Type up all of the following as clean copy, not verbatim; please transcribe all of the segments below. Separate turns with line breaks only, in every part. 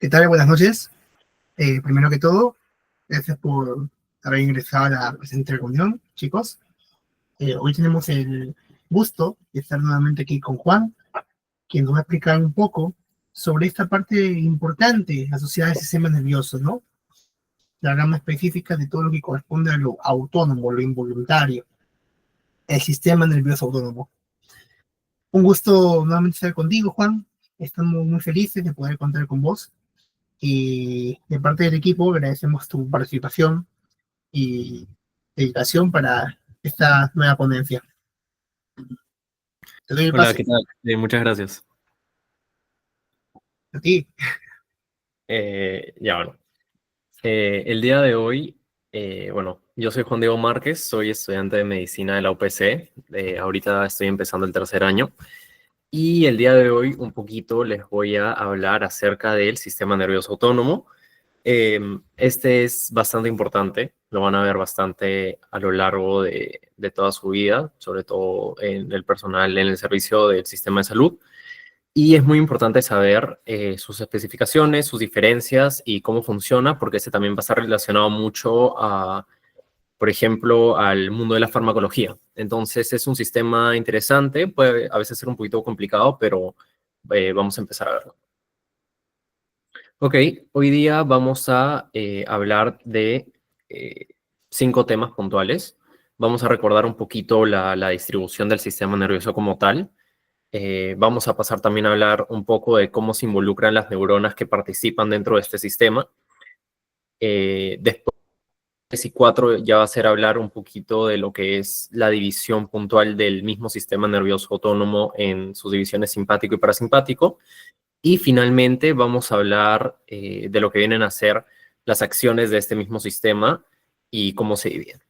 ¿Qué tal? Buenas noches. Primero que todo, gracias por haber ingresado a la presente reunión, chicos. Hoy tenemos el gusto de estar nuevamente aquí con Juan, quien nos va a explicar un poco sobre esta parte importante asociada al sistema nervioso, ¿no? La gama específica de todo lo que corresponde a lo autónomo, lo involuntario, el sistema nervioso autónomo. Un gusto nuevamente estar contigo, Juan. Estamos muy felices de poder contar con vos. Y de parte del equipo agradecemos tu participación y dedicación para esta nueva ponencia. Te doy el
Hola,
pase.
¿qué tal? Muchas gracias.
A ti.
Bueno. El día de hoy, yo soy Juan Diego Márquez, soy estudiante de medicina de la UPC. Ahorita estoy empezando el tercer año. Y el día de hoy, un poquito, les voy a hablar acerca del sistema nervioso autónomo. Este es bastante importante, lo van a ver bastante a lo largo de toda su vida, sobre todo en el personal en el servicio del sistema de salud. Y es muy importante saber sus especificaciones, sus diferencias y cómo funciona, porque este también va a estar relacionado mucho a, por ejemplo, al mundo de la farmacología. Entonces es un sistema interesante, puede a veces ser un poquito complicado, pero vamos a empezar a verlo. Ok, hoy día vamos a hablar de 5 temas puntuales. Vamos a recordar un poquito la distribución del sistema nervioso como tal. Vamos a pasar también a hablar un poco de cómo se involucran las neuronas que participan dentro de este sistema. Después, 3 y 4 ya va a ser hablar un poquito de lo que es la división puntual del mismo sistema nervioso autónomo en sus divisiones simpático y parasimpático. Y finalmente vamos a hablar de lo que vienen a ser las acciones de este mismo sistema y cómo se dividen.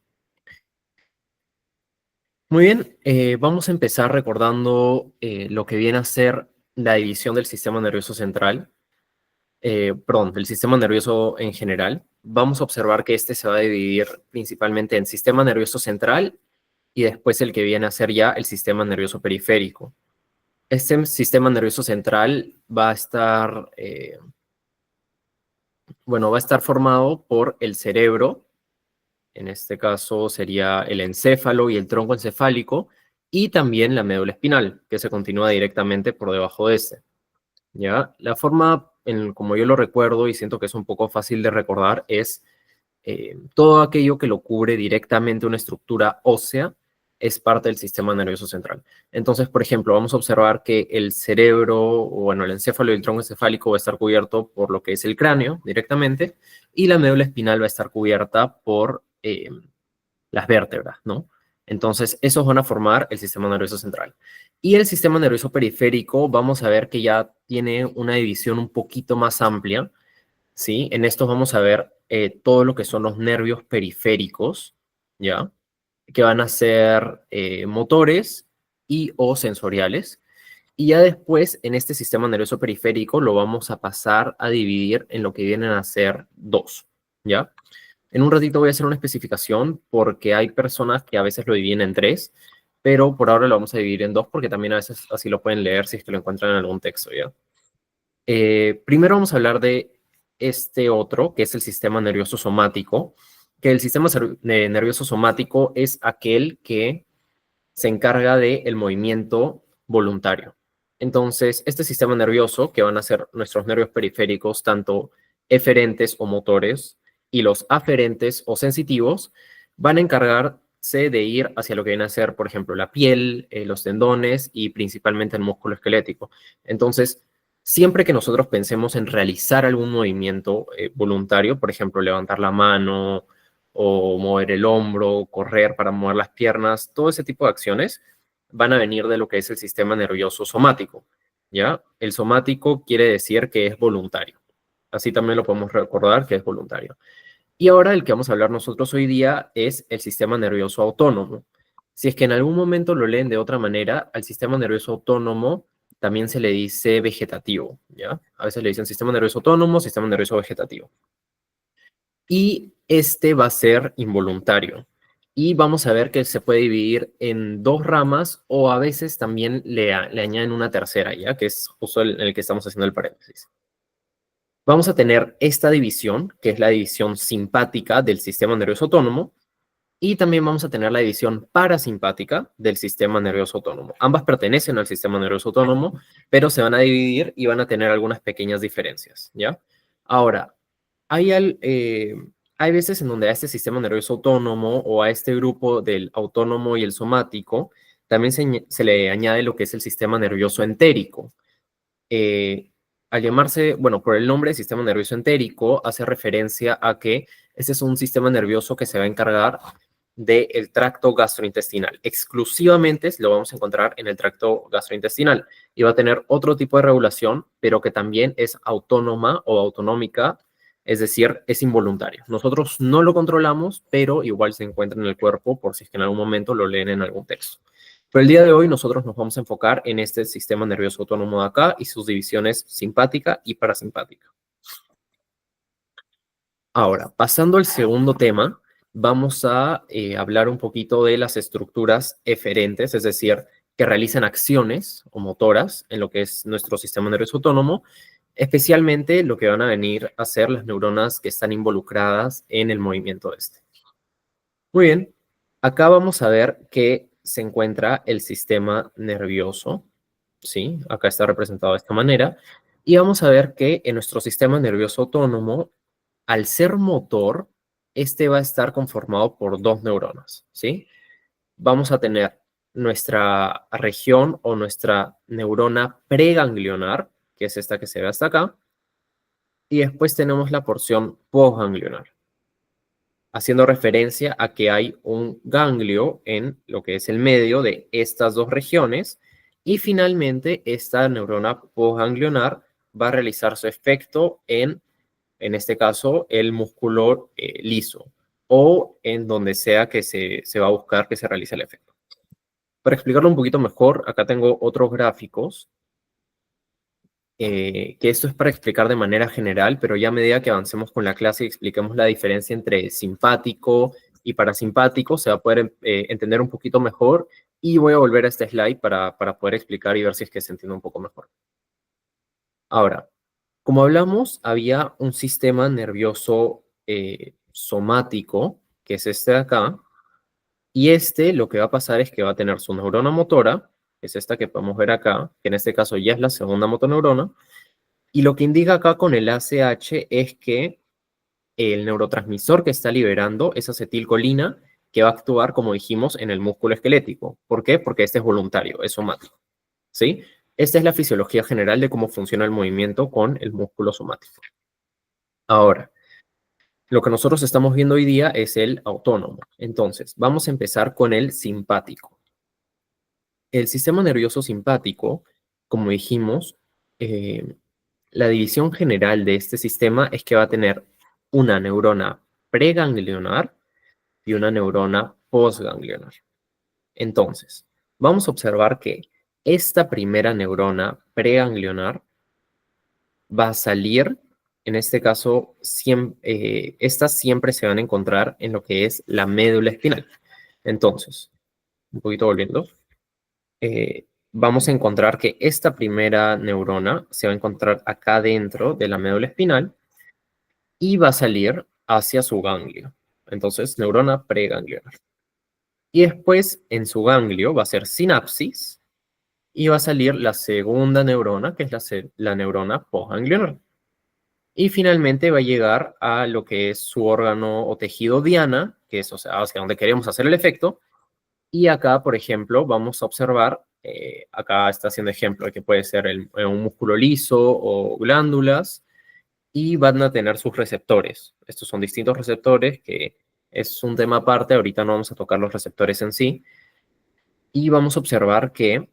Muy bien, vamos a empezar recordando lo que viene a ser la división del sistema nervioso central, del sistema nervioso en general. Vamos a observar que este se va a dividir principalmente en sistema nervioso central y después el que viene a ser ya el sistema nervioso periférico. Este sistema nervioso central va a estar, va a estar formado por el cerebro. En este caso sería el encéfalo y el tronco encefálico, y también la médula espinal, que se continúa directamente por debajo de este. ¿Ya? La forma, como yo lo recuerdo y siento que es un poco fácil de recordar, es todo aquello que lo cubre directamente una estructura ósea es parte del sistema nervioso central. Entonces, por ejemplo, vamos a observar que el cerebro, o bueno, el encéfalo y el tronco encefálico va a estar cubierto por lo que es el cráneo directamente, y la médula espinal va a estar cubierta por las vértebras, ¿no? Entonces, esos van a formar el sistema nervioso central. Y el sistema nervioso periférico, vamos a ver que ya tiene una división un poquito más amplia, ¿sí? En estos vamos a ver todo lo que son los nervios periféricos, ¿ya? Que van a ser motores y o sensoriales. Y ya después, en este sistema nervioso periférico, lo vamos a pasar a dividir en lo que vienen a ser 2, ¿ya? En un ratito voy a hacer una especificación porque hay personas que a veces lo dividen en 3, pero por ahora lo vamos a dividir en 2 porque también a veces así lo pueden leer si es que lo encuentran en algún texto, ¿ya? Primero vamos a hablar de este otro, que es el sistema nervioso somático, que el sistema nervioso somático es aquel que se encarga del movimiento voluntario. Entonces, este sistema nervioso, que van a ser nuestros nervios periféricos, tanto eferentes o motores, y los aferentes o sensitivos, van a encargarse de ir hacia lo que viene a ser, por ejemplo, la piel, los tendones y principalmente el músculo esquelético. Entonces, siempre que nosotros pensemos en realizar algún movimiento voluntario, por ejemplo, levantar la mano o mover el hombro, correr para mover las piernas, todo ese tipo de acciones van a venir de lo que es el sistema nervioso somático, ¿ya? El somático quiere decir que es voluntario. Así también lo podemos recordar que es voluntario. Y ahora el que vamos a hablar nosotros hoy día es el sistema nervioso autónomo. Si es que en algún momento lo leen de otra manera, al sistema nervioso autónomo también se le dice vegetativo, ¿ya? A veces le dicen sistema nervioso autónomo, sistema nervioso vegetativo. Y este va a ser involuntario. Y vamos a ver que se puede dividir en 2 ramas o a veces también le añaden una tercera, ¿ya? Que es justo el que estamos haciendo el paréntesis. vamos a tener esta división, que es la división simpática del sistema nervioso autónomo, y también vamos a tener la división parasimpática del sistema nervioso autónomo. Ambas pertenecen al sistema nervioso autónomo, pero se van a dividir y van a tener algunas pequeñas diferencias, ¿ya? Ahora, hay veces en donde a este sistema nervioso autónomo o a este grupo del autónomo y el somático también se le añade lo que es el sistema nervioso entérico. Al llamarse, bueno, por el nombre sistema nervioso entérico, hace referencia a que este es un sistema nervioso que se va a encargar del tracto gastrointestinal. Exclusivamente lo vamos a encontrar en el tracto gastrointestinal y va a tener otro tipo de regulación, pero que también es autónoma o autonómica, es decir, es involuntario. Nosotros no lo controlamos, pero igual se encuentra en el cuerpo por si es que en algún momento lo leen en algún texto. Pero el día de hoy nosotros nos vamos a enfocar en este sistema nervioso autónomo de acá y sus divisiones simpática y parasimpática. Ahora, pasando al segundo tema, vamos a hablar un poquito de las estructuras eferentes, es decir, que realizan acciones o motoras en lo que es nuestro sistema nervioso autónomo, especialmente lo que van a venir a ser las neuronas que están involucradas en el movimiento de este. Muy bien, acá vamos a ver que se encuentra el sistema nervioso, ¿sí? Acá está representado de esta manera. Y vamos a ver que en nuestro sistema nervioso autónomo, al ser motor, este va a estar conformado por dos neuronas, ¿sí? Vamos a tener nuestra región o nuestra neurona preganglionar, que es esta que se ve hasta acá, y después tenemos la porción postganglionar, haciendo referencia a que hay un ganglio en lo que es el medio de estas dos regiones, y finalmente esta neurona postganglionar va a realizar su efecto en este caso, el músculo liso, o en donde sea que se va a buscar que se realice el efecto. Para explicarlo un poquito mejor, acá tengo otros gráficos, que esto es para explicar de manera general, pero ya a medida que avancemos con la clase y expliquemos la diferencia entre simpático y parasimpático, se va a poder entender un poquito mejor, y voy a volver a este slide para poder explicar y ver si es que se entiende un poco mejor. Ahora, como hablamos, había un sistema nervioso somático, que es este de acá, y este lo que va a pasar es que va a tener su neurona motora, que es esta que podemos ver acá, que en este caso ya es la segunda motoneurona, y lo que indica acá con el ACH es que el neurotransmisor que está liberando es acetilcolina, que va a actuar, como dijimos, en el músculo esquelético. ¿Por qué? Porque este es voluntario, es somático, ¿sí? Esta es la fisiología general de cómo funciona el movimiento con el músculo somático. Ahora, lo que nosotros estamos viendo hoy día es el autónomo. Entonces, vamos a empezar con el simpático. El sistema nervioso simpático, como dijimos, la división general de este sistema es que va a tener una neurona preganglionar y una neurona postganglionar. Entonces, vamos a observar que esta primera neurona preganglionar va a salir, en este caso, estas siempre se van a encontrar en lo que es la médula espinal. Entonces, un poquito volviendo, vamos a encontrar que esta primera neurona se va a encontrar acá dentro de la médula espinal y va a salir hacia su ganglio. Entonces, neurona preganglionar. Y después, en su ganglio, va a ser sinapsis y va a salir la segunda neurona, que es la neurona postganglionar. Y finalmente va a llegar a lo que es su órgano o tejido diana, que es, o sea, hacia donde queremos hacer el efecto. Y acá, por ejemplo, vamos a observar, acá está haciendo ejemplo de que puede ser un músculo liso o glándulas, y van a tener sus receptores. Estos son distintos receptores, que es un tema aparte, ahorita no vamos a tocar los receptores en sí. Y vamos a observar que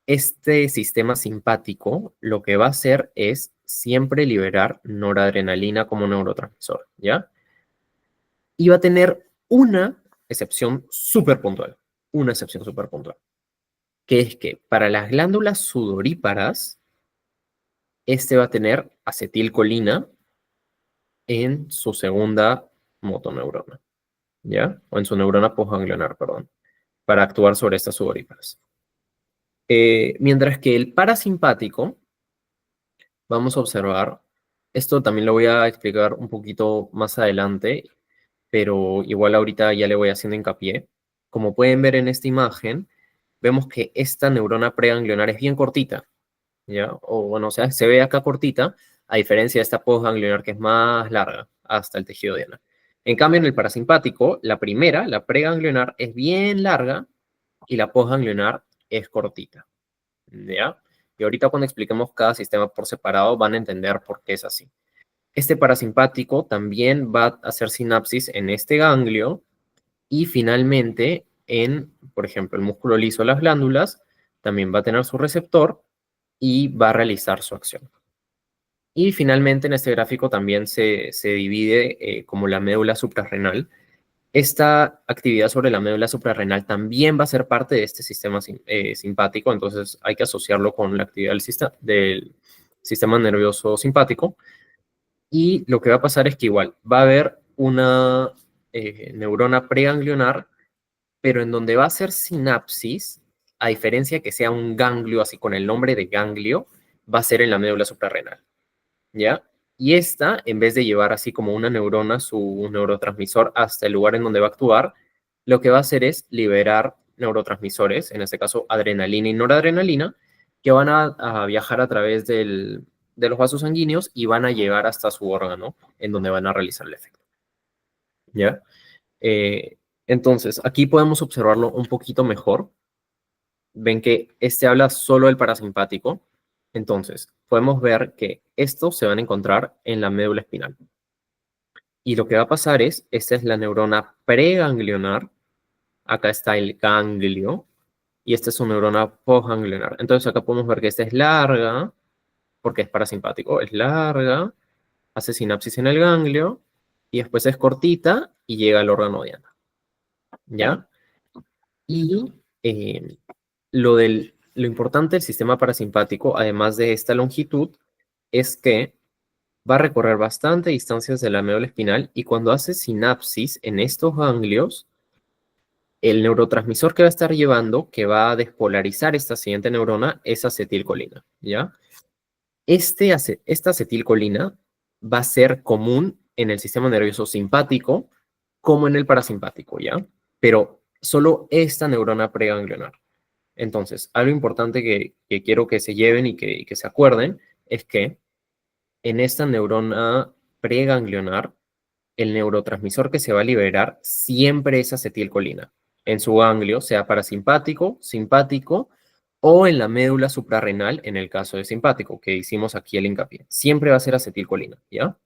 este sistema simpático lo que va a hacer es siempre liberar noradrenalina como neurotransmisor, ¿ya? Y va a tener una excepción súper puntual, que es que para las glándulas sudoríparas, este va a tener acetilcolina en su segunda motoneurona, ¿ya? O en su neurona postganglionar, perdón, para actuar sobre estas sudoríparas. Mientras que el parasimpático, vamos a observar Esto también lo voy a explicar un poquito más adelante, pero igual ahorita ya le voy haciendo hincapié. Como pueden ver en esta imagen, vemos que esta neurona preganglionar es bien cortita, ¿ya? O bueno, o sea, se ve acá cortita, a diferencia de esta postganglionar que es más larga hasta el tejido diana. En cambio, en el parasimpático, la primera, la preganglionar, es bien larga y la postganglionar es cortita, ¿ya? Y ahorita cuando expliquemos cada sistema por separado van a entender por qué es así. Este parasimpático también va a hacer sinapsis en este ganglio y finalmente en, por ejemplo, el músculo liso de las glándulas, también va a tener su receptor y va a realizar su acción. Y finalmente en este gráfico también se divide como la médula suprarrenal. Esta actividad sobre la médula suprarrenal también va a ser parte de este sistema simpático, entonces hay que asociarlo con la actividad del sistema nervioso simpático. Y lo que va a pasar es que igual va a haber una neurona preganglionar, pero en donde va a ser sinapsis, a diferencia que sea un ganglio así con el nombre de ganglio, va a ser en la médula suprarrenal, ¿ya? Y esta, en vez de llevar así como una neurona su neurotransmisor hasta el lugar en donde va a actuar, lo que va a hacer es liberar neurotransmisores, en este caso adrenalina y noradrenalina, que van a viajar a través de los vasos sanguíneos y van a llegar hasta su órgano, en donde van a realizar el efecto, ¿ya? Entonces, aquí podemos observarlo un poquito mejor. Ven que este habla solo del parasimpático. Entonces, podemos ver que estos se van a encontrar en la médula espinal. Y lo que va a pasar es, esta es la neurona preganglionar, acá está el ganglio, y esta es su neurona postganglionar. Entonces acá podemos ver que esta es larga, porque es parasimpático, es larga, hace sinapsis en el ganglio, y después es cortita y llega al órgano diana. ¿Ya? Y lo importante del sistema parasimpático, además de esta longitud, es que va a recorrer bastante distancias de la médula espinal y cuando hace sinapsis en estos ganglios, el neurotransmisor que va a estar llevando, que va a despolarizar esta siguiente neurona, es acetilcolina, ¿ya? Esta acetilcolina va a ser común en el sistema nervioso simpático como en el parasimpático, ¿ya? Pero solo esta neurona preganglionar. Entonces, algo importante que quiero que se lleven y que se acuerden es que en esta neurona preganglionar, el neurotransmisor que se va a liberar siempre es acetilcolina, en su ganglio, sea parasimpático, simpático o en la médula suprarrenal, en el caso de simpático, que hicimos aquí el hincapié. Siempre va a ser acetilcolina, ¿ya?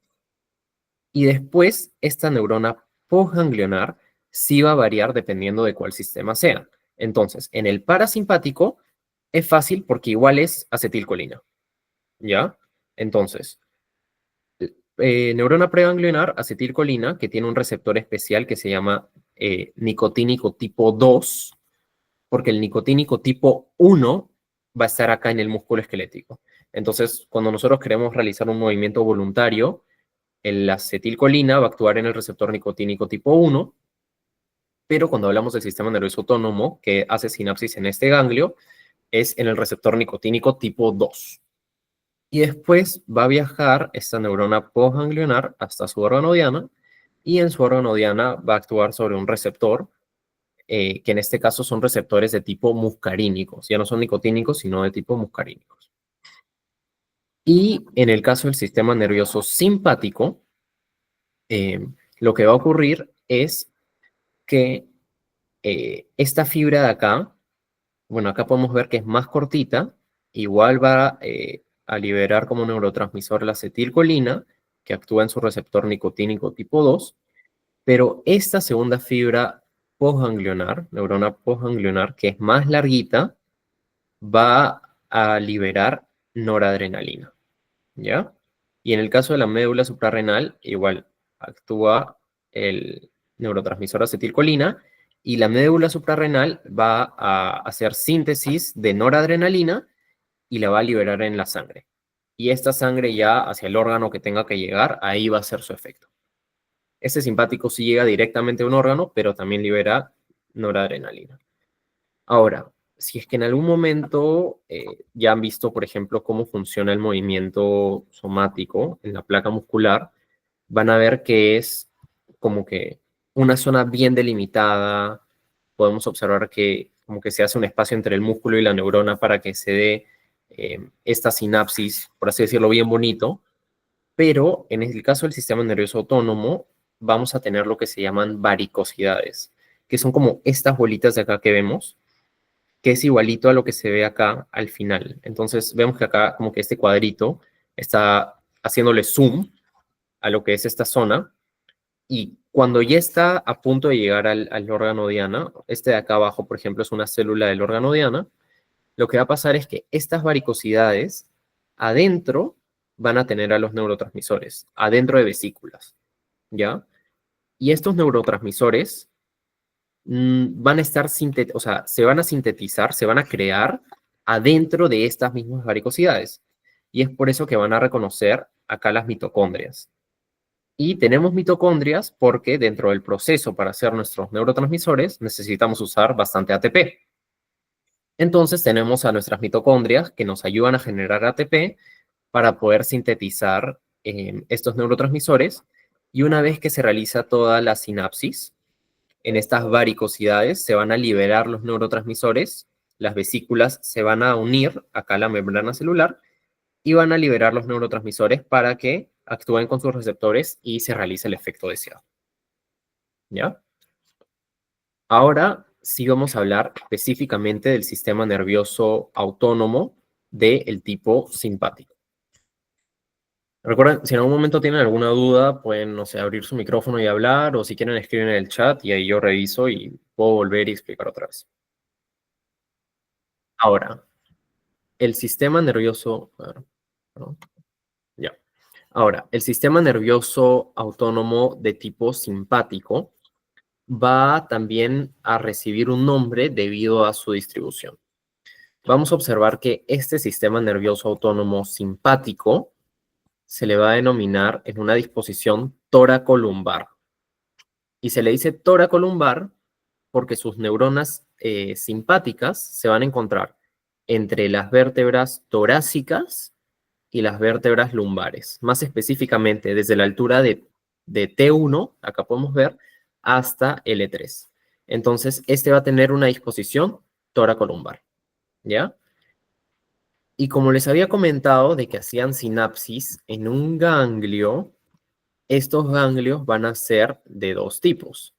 Y después, esta neurona postganglionar sí va a variar dependiendo de cuál sistema sea. Entonces, en el parasimpático es fácil porque igual es acetilcolina, ¿ya? Entonces, neurona preganglionar, acetilcolina, que tiene un receptor especial que se llama nicotínico tipo 2, porque el nicotínico tipo 1 va a estar acá en el músculo esquelético. Entonces, cuando nosotros queremos realizar un movimiento voluntario, el acetilcolina va a actuar en el receptor nicotínico tipo 1, pero cuando hablamos del sistema nervioso autónomo, que hace sinapsis en este ganglio, es en el receptor nicotínico tipo 2. Y después va a viajar esta neurona postganglionar hasta su órgano diana, y en su órgano diana va a actuar sobre un receptor, que en este caso son receptores de tipo muscarínicos. Ya no son nicotínicos, sino de tipo muscarínicos. Y en el caso del sistema nervioso simpático, lo que va a ocurrir es que esta fibra de acá, bueno, acá podemos ver que es más cortita, igual va a liberar como neurotransmisor la acetilcolina, que actúa en su receptor nicotínico tipo 2, pero esta segunda fibra postganglionar, neurona postganglionar, que es más larguita, va a liberar noradrenalina, ¿ya? Y en el caso de la médula suprarrenal, igual actúa el neurotransmisor acetilcolina y la médula suprarrenal va a hacer síntesis de noradrenalina y la va a liberar en la sangre. Y esta sangre ya hacia el órgano que tenga que llegar, ahí va a ser su efecto. Este simpático sí llega directamente a un órgano, pero también libera noradrenalina. Ahora, si es que en algún momento ya han visto, por ejemplo, cómo funciona el movimiento somático en la placa muscular, van a ver que es como que una zona bien delimitada. Podemos observar que como que se hace un espacio entre el músculo y la neurona para que se dé esta sinapsis, por así decirlo, bien bonito. Pero en el caso del sistema nervioso autónomo, vamos a tener lo que se llaman varicosidades, que son como estas bolitas de acá que vemos, que es igualito a lo que se ve acá al final. Entonces vemos que acá como que este cuadrito está haciéndole zoom a lo que es esta zona, y cuando ya está a punto de llegar al órgano diana, este de acá abajo, por ejemplo, es una célula del órgano diana, lo que va a pasar es que estas varicosidades adentro van a tener a los neurotransmisores, adentro de vesículas, ¿ya? Y estos neurotransmisores van a estar, o sea, se van a sintetizar, se van a crear adentro de estas mismas varicosidades. Y es por eso que van a reconocer acá las mitocondrias. Y tenemos mitocondrias porque dentro del proceso para hacer nuestros neurotransmisores necesitamos usar bastante ATP. Entonces tenemos a nuestras mitocondrias que nos ayudan a generar ATP para poder sintetizar estos neurotransmisores. Y una vez que se realiza toda la sinapsis, en estas varicosidades se van a liberar los neurotransmisores, las vesículas se van a unir acá a la membrana celular y van a liberar los neurotransmisores para que actúen con sus receptores y se realice el efecto deseado. ¿Ya? Ahora sí vamos a hablar específicamente del sistema nervioso autónomo del tipo simpático. Recuerden, si en algún momento tienen alguna duda, pueden, no sé, abrir su micrófono y hablar, o si quieren escribir en el chat y ahí yo reviso y puedo volver y explicar otra vez. Ahora, el sistema nervioso... ¿no? Ya. Ahora, el sistema nervioso autónomo de tipo simpático va también a recibir un nombre debido a su distribución. Vamos a observar que este sistema nervioso autónomo simpático se le va a denominar en una disposición tóraco-lumbar. Y se le dice tóraco-lumbar porque sus neuronas simpáticas se van a encontrar entre las vértebras torácicas y las vértebras lumbares. Más específicamente, desde la altura de T1, acá podemos ver, hasta L3. Entonces, este va a tener una disposición tóraco-lumbar, ¿ya? Y como les había comentado de que hacían sinapsis en un ganglio, estos ganglios van a ser de dos tipos.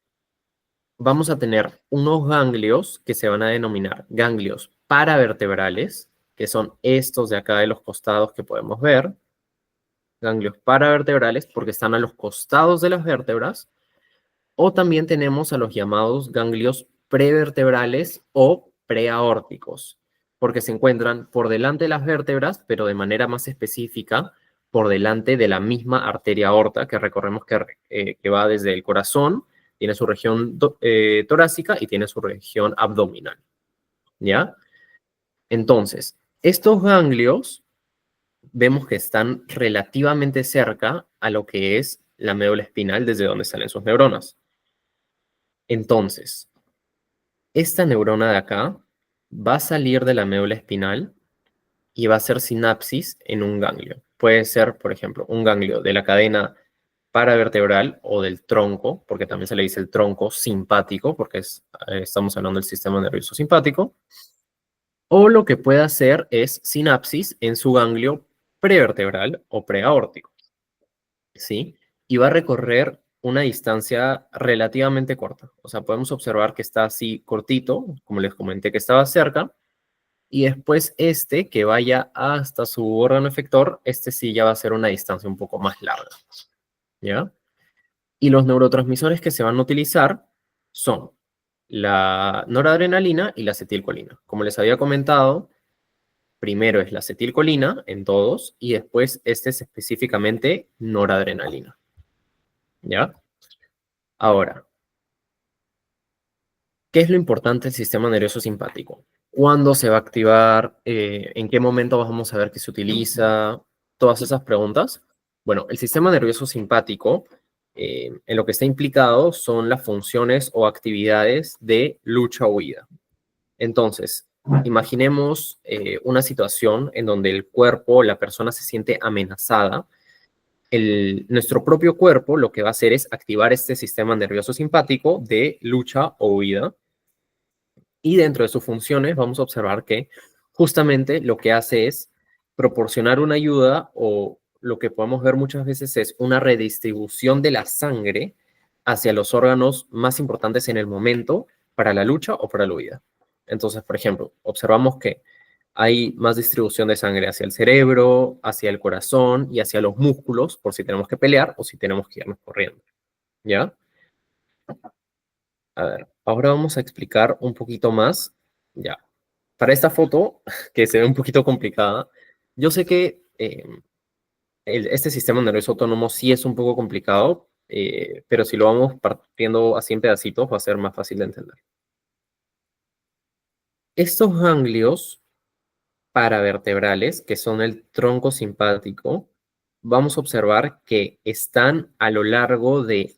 Vamos a tener unos ganglios que se van a denominar ganglios paravertebrales, que son estos de acá de los costados que podemos ver. Ganglios paravertebrales porque están a los costados de las vértebras. O también tenemos a los llamados ganglios prevertebrales o preaórticos, porque se encuentran por delante de las vértebras, pero de manera más específica, por delante de la misma arteria aorta que recorremos que va desde el corazón, tiene su región torácica y tiene su región abdominal, ¿ya? Entonces, estos ganglios vemos que están relativamente cerca a lo que es la médula espinal desde donde salen sus neuronas. Entonces, esta neurona de acá va a salir de la médula espinal y va a hacer sinapsis en un ganglio. Puede ser, por ejemplo, un ganglio de la cadena paravertebral o del tronco, porque también se le dice el tronco simpático, porque estamos hablando del sistema nervioso simpático. O lo que puede hacer es sinapsis en su ganglio prevertebral o preaórtico, ¿sí? Y va a recorrer una distancia relativamente corta. O sea, podemos observar que está así cortito, como les comenté que estaba cerca, y después este que vaya hasta su órgano efector, este sí ya va a ser una distancia un poco más larga, ¿ya? Y los neurotransmisores que se van a utilizar son la noradrenalina y la acetilcolina. Como les había comentado, primero es la acetilcolina en todos y después este es específicamente noradrenalina. ¿Ya? Ahora, ¿qué es lo importante del sistema nervioso simpático? ¿Cuándo se va a activar? ¿En qué momento vamos a ver que se utiliza? Todas esas preguntas. Bueno, el sistema nervioso simpático, en lo que está implicado son las funciones o actividades de lucha o huida. Entonces, Imaginemos una situación en donde el cuerpo, la persona se siente amenazada. Nuestro propio cuerpo lo que va a hacer es activar este sistema nervioso simpático de lucha o huida. Y dentro de sus funciones vamos a observar que justamente lo que hace es proporcionar una ayuda, o lo que podemos ver muchas veces es una redistribución de la sangre hacia los órganos más importantes en el momento para la lucha o para la huida. Entonces, por ejemplo, observamos que hay más distribución de sangre hacia el cerebro, hacia el corazón y hacia los músculos, por si tenemos que pelear o si tenemos que irnos corriendo. ¿Ya? A ver, ahora vamos a explicar un poquito más. Ya. Para esta foto, que se ve un poquito complicada, yo sé que este sistema nervioso autónomo sí es un poco complicado, pero si lo vamos partiendo así en pedacitos va a ser más fácil de entender. Estos ganglios paravertebrales, que son el tronco simpático, vamos a observar que están a lo largo de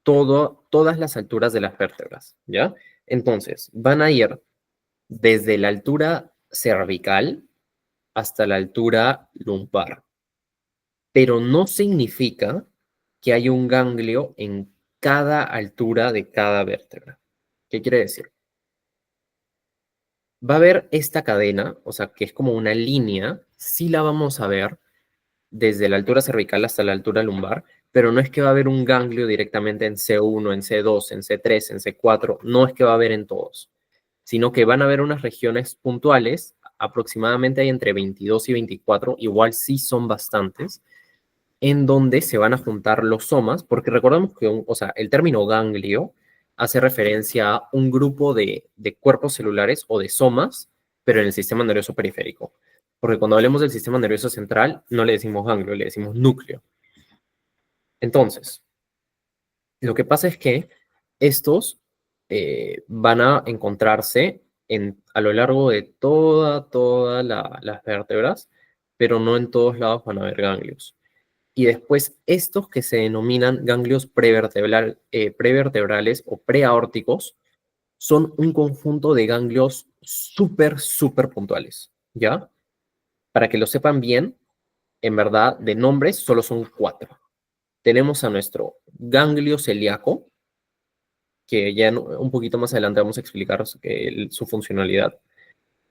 todas las alturas de las vértebras, ¿ya? Entonces, van a ir desde la altura cervical hasta la altura lumbar, pero no significa que hay un ganglio en cada altura de cada vértebra. ¿Qué quiere decir? Va a haber esta cadena, o sea, que es como una línea, sí la vamos a ver desde la altura cervical hasta la altura lumbar, pero no es que va a haber un ganglio directamente en C1, en C2, en C3, en C4, no es que va a haber en todos, sino que van a haber unas regiones puntuales, aproximadamente hay entre 22 y 24, igual sí son bastantes, en donde se van a juntar los somas, porque recordemos que o sea, el término ganglio hace referencia a un grupo de cuerpos celulares o de somas, pero en el sistema nervioso periférico. Porque cuando hablemos del sistema nervioso central, no le decimos ganglio, le decimos núcleo. Entonces, lo que pasa es que estos van a encontrarse a lo largo de todas las vértebras, pero no en todos lados van a haber ganglios. Y después estos que se denominan ganglios prevertebrales o preaórticos son un conjunto de ganglios súper puntuales, ¿ya? Para que lo sepan bien, en verdad, de nombres solo son 4. Tenemos a nuestro ganglio celíaco, que ya un poquito más adelante vamos a explicar su funcionalidad.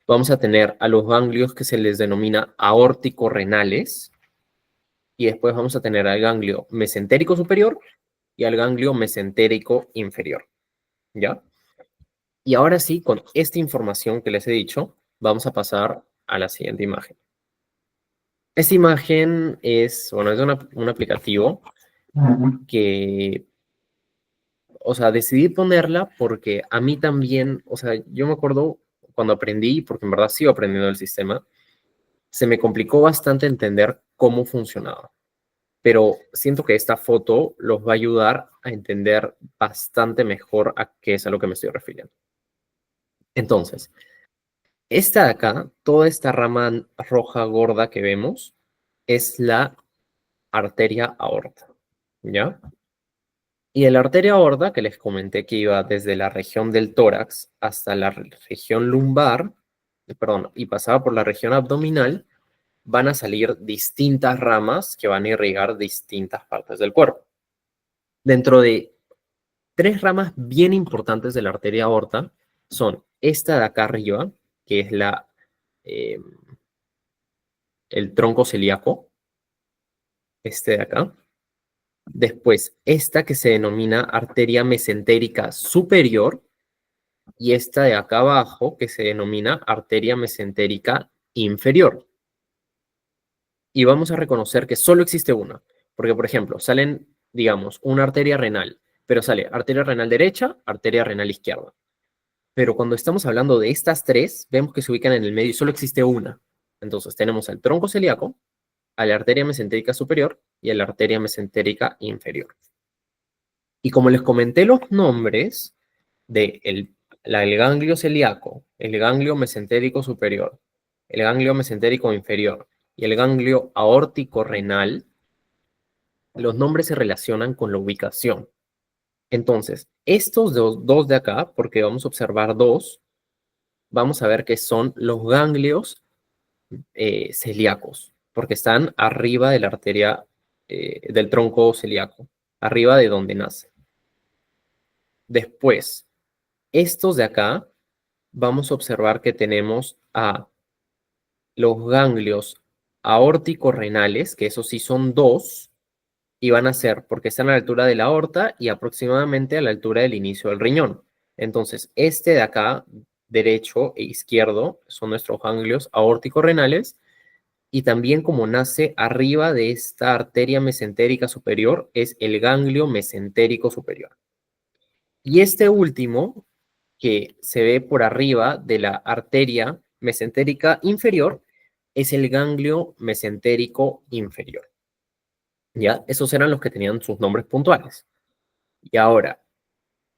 Vamos a tener a los ganglios que se les denomina aórtico-renales, y después vamos a tener al ganglio mesentérico superior y al ganglio mesentérico inferior, ¿ya? Y ahora sí, con esta información que les he dicho, vamos a pasar a la siguiente imagen. Esta imagen es, bueno, es un aplicativo que, o sea, decidí ponerla porque a mí también, o sea, yo me acuerdo cuando aprendí, porque en verdad sigo aprendiendo el sistema, se me complicó bastante entender cómo funcionaba. Pero siento que esta foto los va a ayudar a entender bastante mejor a qué es a lo que me estoy refiriendo. Entonces, esta de acá, toda esta rama roja gorda que vemos, es la arteria aorta, ¿ya? Y la arteria aorta, que les comenté que iba desde la región del tórax hasta la región lumbar, perdón, y pasaba por la región abdominal, van a salir distintas ramas que van a irrigar distintas partes del cuerpo. Dentro de 3 ramas bien importantes de la arteria aorta son esta de acá arriba, que es eh, el tronco celíaco, este de acá. Después, esta que se denomina arteria mesentérica superior, y esta de acá abajo que se denomina arteria mesentérica inferior. Y vamos a reconocer que solo existe una, porque por ejemplo, salen, digamos, una arteria renal, pero sale arteria renal derecha, arteria renal izquierda. Pero cuando estamos hablando de estas 3, vemos que se ubican en el medio y solo existe una. Entonces tenemos al tronco celíaco, a la arteria mesentérica superior y a la arteria mesentérica inferior. Y como les comenté los nombres del ganglio celíaco, el ganglio mesentérico superior, el ganglio mesentérico inferior y el ganglio aórtico renal, los nombres se relacionan con la ubicación. Entonces, estos dos de acá, porque vamos a observar 2, vamos a ver que son los ganglios celíacos, porque están arriba de la arteria del tronco celíaco, arriba de donde nace. Después, estos de acá, vamos a observar que tenemos a los ganglios aórtico-renales, que esos sí son dos, y van a ser porque están a la altura de la aorta y aproximadamente a la altura del inicio del riñón. Entonces, este de acá, derecho e izquierdo, son nuestros ganglios aórtico-renales, y también como nace arriba de esta arteria mesentérica superior, es el ganglio mesentérico superior. Y este último, que se ve por arriba de la arteria mesentérica inferior, es el ganglio mesentérico inferior. ¿Ya? Esos eran los que tenían sus nombres puntuales. Y ahora,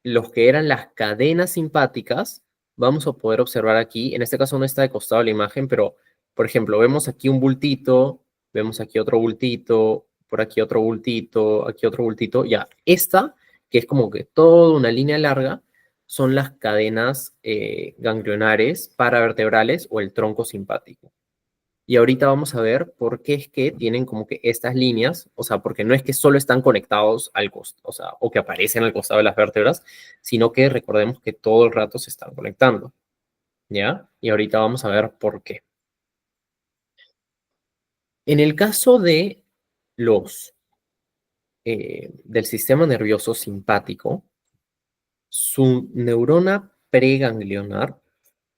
los que eran las cadenas simpáticas, vamos a poder observar aquí, en este caso no está de costado la imagen, pero, por ejemplo, vemos aquí un bultito, vemos aquí otro bultito, por aquí otro bultito, aquí otro bultito. Ya, esta, que es como que toda una línea larga, son las cadenas ganglionares paravertebrales o el tronco simpático. Y ahorita vamos a ver por qué es que tienen como que estas líneas, o sea, porque no es que solo están conectados al costado, o sea, o que aparecen al costado de las vértebras, sino que recordemos que todo el rato se están conectando, ¿ya? Y ahorita vamos a ver por qué. En el caso de los, del sistema nervioso simpático, su neurona preganglionar,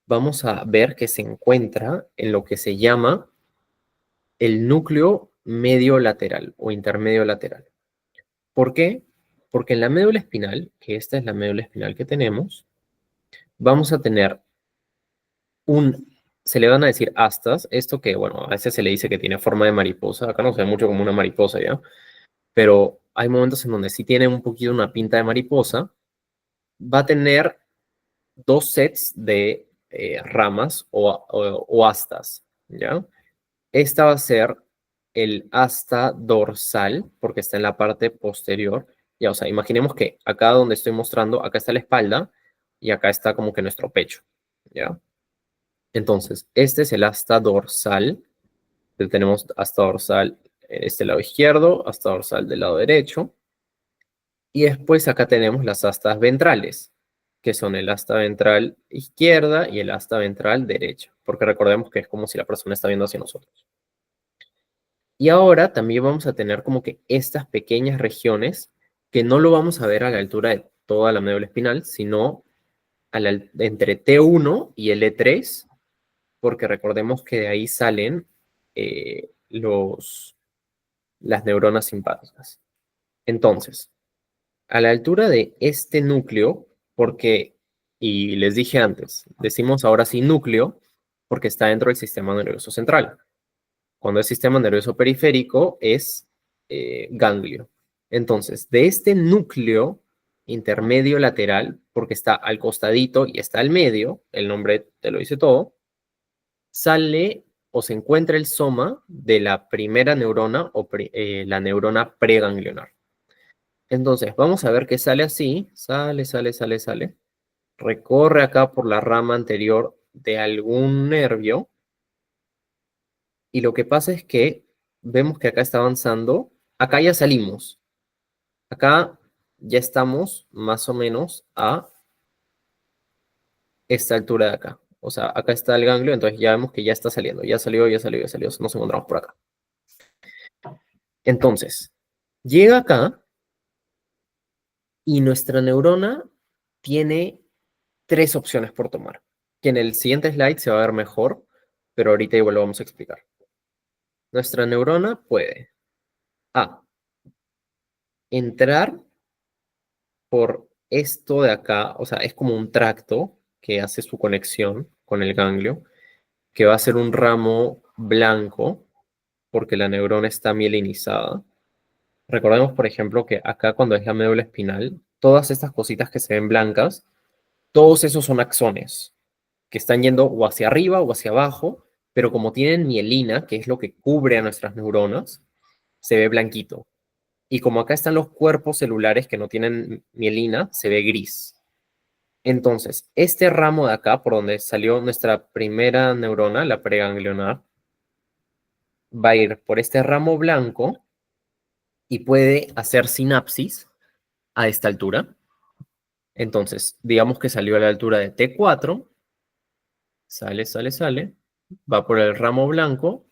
vamos a ver que se encuentra en lo que se llama el núcleo medio lateral o intermedio lateral. ¿Por qué? Porque en la médula espinal, que esta es la médula espinal que tenemos, vamos a tener se le van a decir astas, esto que, bueno, a veces se le dice que tiene forma de mariposa, acá no se ve mucho como una mariposa ya, pero hay momentos en donde sí tiene un poquito una pinta de mariposa, va a tener dos sets de ramas o astas, ¿ya? Esta va a ser el asta dorsal, porque está en la parte posterior. Ya, o sea, imaginemos que acá donde estoy mostrando, acá está la espalda y acá está como que nuestro pecho, ¿ya? Entonces, este es el asta dorsal. Tenemos asta dorsal en este lado izquierdo, asta dorsal del lado derecho. Y después acá tenemos las astas ventrales, que son el asta ventral izquierda y el asta ventral derecha, porque recordemos que es como si la persona está viendo hacia nosotros. Y ahora también vamos a tener como que estas pequeñas regiones que no lo vamos a ver a la altura de toda la médula espinal, sino entre T1 y el E3, porque recordemos que de ahí salen las neuronas simpáticas. Entonces, a la altura de este núcleo, porque, y les dije antes, decimos ahora sí núcleo, porque está dentro del sistema nervioso central. Cuando es sistema nervioso periférico es ganglio. Entonces, de este núcleo intermedio lateral, porque está al costadito y está al medio, el nombre te lo dice todo, sale o se encuentra el soma de la primera neurona o la neurona preganglionar. Entonces, vamos a ver que sale así, sale, recorre acá por la rama anterior de algún nervio, y lo que pasa es que vemos que acá está avanzando. Acá ya salimos. Acá ya estamos más o menos a esta altura de acá. O sea, acá está el ganglio, entonces ya vemos que ya está saliendo. Ya salió. Nos encontramos por acá. Entonces, llega acá y nuestra neurona tiene tres opciones por tomar. Que en el siguiente slide se va a ver mejor, pero ahorita igual lo vamos a explicar. Nuestra neurona puede A, entrar por esto de acá, o sea, es como un tracto que hace su conexión con el ganglio, que va a ser un ramo blanco, porque la neurona está mielinizada. Recordemos, por ejemplo, que acá cuando es la médula espinal, todas estas cositas que se ven blancas, todos esos son axones, que están yendo o hacia arriba o hacia abajo, pero como tienen mielina, que es lo que cubre a nuestras neuronas, se ve blanquito. Y como acá están los cuerpos celulares que no tienen mielina, se ve gris. Entonces, este ramo de acá, por donde salió nuestra primera neurona, la preganglionar, va a ir por este ramo blanco y puede hacer sinapsis a esta altura. Entonces, digamos que salió a la altura de T4, sale, va por el ramo blanco,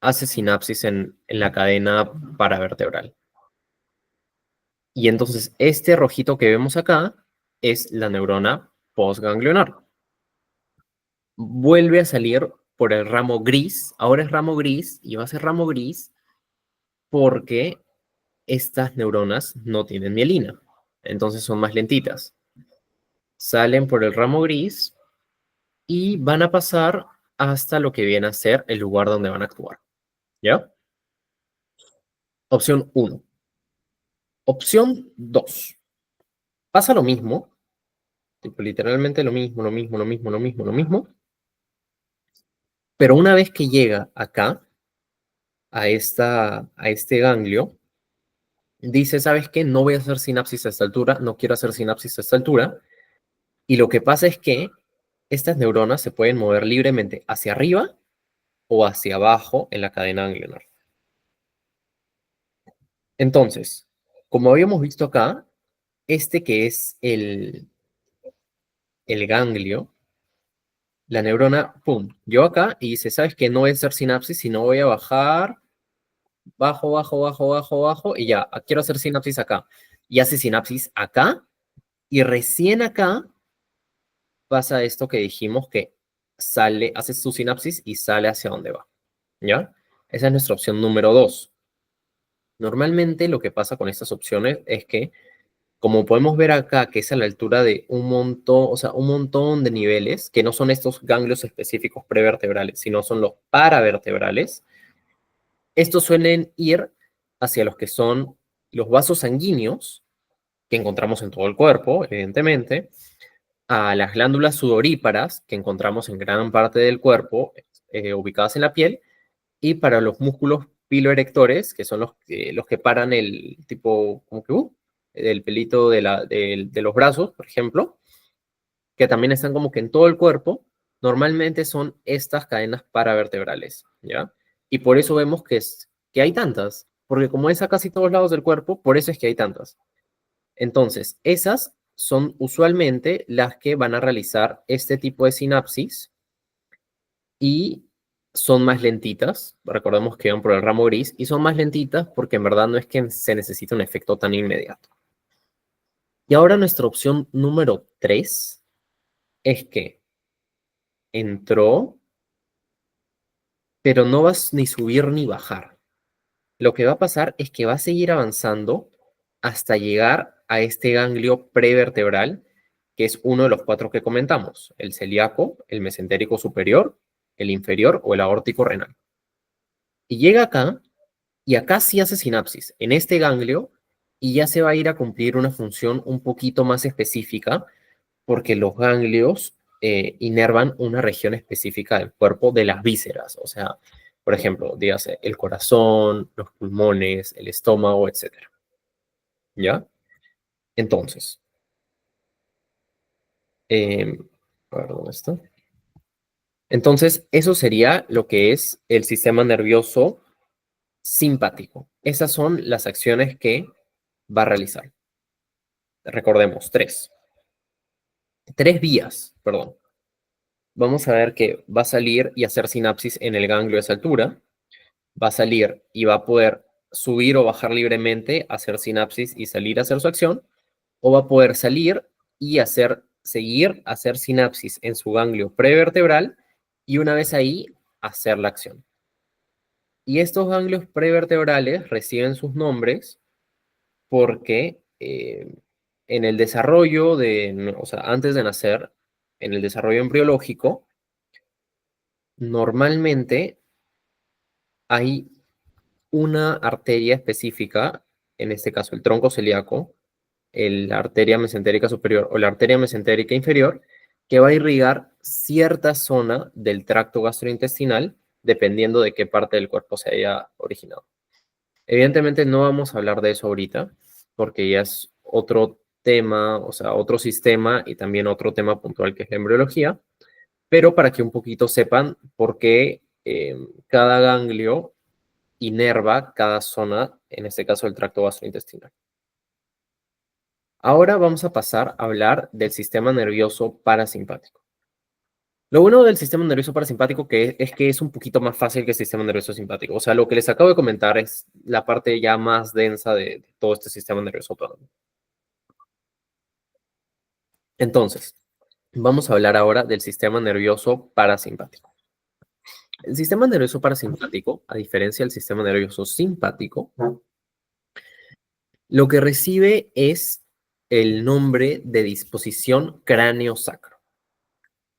hace sinapsis en la cadena paravertebral. Y entonces este rojito que vemos acá es la neurona postganglionar. Vuelve a salir por el ramo gris, ahora es ramo gris y va a ser ramo gris porque estas neuronas no tienen mielina, entonces son más lentitas. Salen por el ramo gris y van a pasar hasta lo que viene a ser el lugar donde van a actuar. ¿Ya? Opción 1. Opción 2. Pasa lo mismo, tipo, literalmente lo mismo, pero una vez que llega acá, a este ganglio, dice, ¿sabes qué? No voy a hacer sinapsis a esta altura, no quiero hacer sinapsis a esta altura, y lo que pasa es que estas neuronas se pueden mover libremente hacia arriba o hacia abajo en la cadena ganglionar. Entonces, como habíamos visto acá, este que es el ganglio, la neurona, pum, yo acá y dice, ¿sabes qué? No voy a hacer sinapsis, sino voy a bajar, bajo, y ya, quiero hacer sinapsis acá. Y hace sinapsis acá, y recién acá pasa esto que dijimos que sale, hace su sinapsis y sale hacia donde va, ¿ya? Esa es nuestra opción número 2. Normalmente lo que pasa con estas opciones es que, como podemos ver acá, que es a la altura de un montón, o sea, un montón de niveles, que no son estos ganglios específicos prevertebrales, sino son los paravertebrales, estos suelen ir hacia los que son los vasos sanguíneos, que encontramos en todo el cuerpo, evidentemente, a las glándulas sudoríparas, que encontramos en gran parte del cuerpo, ubicadas en la piel, y para los músculos piloerectores, que son los que paran el tipo, como que, el pelito de los brazos, por ejemplo, que también están como que en todo el cuerpo, normalmente son estas cadenas paravertebrales, ¿ya? Y por eso vemos que hay tantas, porque como es a casi todos lados del cuerpo, por eso es que hay tantas. Entonces, esas son usualmente las que van a realizar este tipo de sinapsis y son más lentitas. Recordemos que van por el ramo gris y son más lentitas porque en verdad no es que se necesite un efecto tan inmediato. Y ahora nuestra opción número 3 es que entró, pero no vas ni subir ni bajar. Lo que va a pasar es que va a seguir avanzando hasta llegar a este ganglio prevertebral, que es uno de los 4 que comentamos, el celíaco, el mesentérico superior, el inferior o el aórtico renal. Y llega acá, y acá sí hace sinapsis, en este ganglio, y ya se va a ir a cumplir una función un poquito más específica, porque los ganglios inervan una región específica del cuerpo de las vísceras, o sea, por ejemplo, dígase, el corazón, los pulmones, el estómago, etcétera. ¿Ya? Entonces, eh, a ver, ¿dónde está? Entonces, eso sería lo que es el sistema nervioso simpático. Esas son las acciones que va a realizar. Recordemos, tres. Tres vías, perdón. Vamos a ver que va a salir y hacer sinapsis en el ganglio de esa altura. Va a salir y va a poder subir o bajar libremente, hacer sinapsis y salir a hacer su acción. O va a poder salir y seguir, hacer sinapsis en su ganglio prevertebral y una vez ahí, hacer la acción. Y estos ganglios prevertebrales reciben sus nombres porque en el desarrollo o sea, antes de nacer, en el desarrollo embriológico, normalmente hay una arteria específica, en este caso el tronco celíaco, la arteria mesentérica superior o la arteria mesentérica inferior, que va a irrigar cierta zona del tracto gastrointestinal, dependiendo de qué parte del cuerpo se haya originado. Evidentemente no vamos a hablar de eso ahorita, porque ya es otro tema, o sea, otro sistema y también otro tema puntual que es la embriología, pero para que un poquito sepan por qué cada ganglio inerva cada zona, en este caso el tracto gastrointestinal. Ahora vamos a pasar a hablar del sistema nervioso parasimpático. Lo bueno del sistema nervioso parasimpático es que es un poquito más fácil que el sistema nervioso simpático. O sea, lo que les acabo de comentar es la parte ya más densa de todo este sistema nervioso autónomo. Entonces, vamos a hablar ahora del sistema nervioso parasimpático. El sistema nervioso parasimpático, a diferencia del sistema nervioso simpático, lo que recibe es el nombre de disposición cráneo-sacro,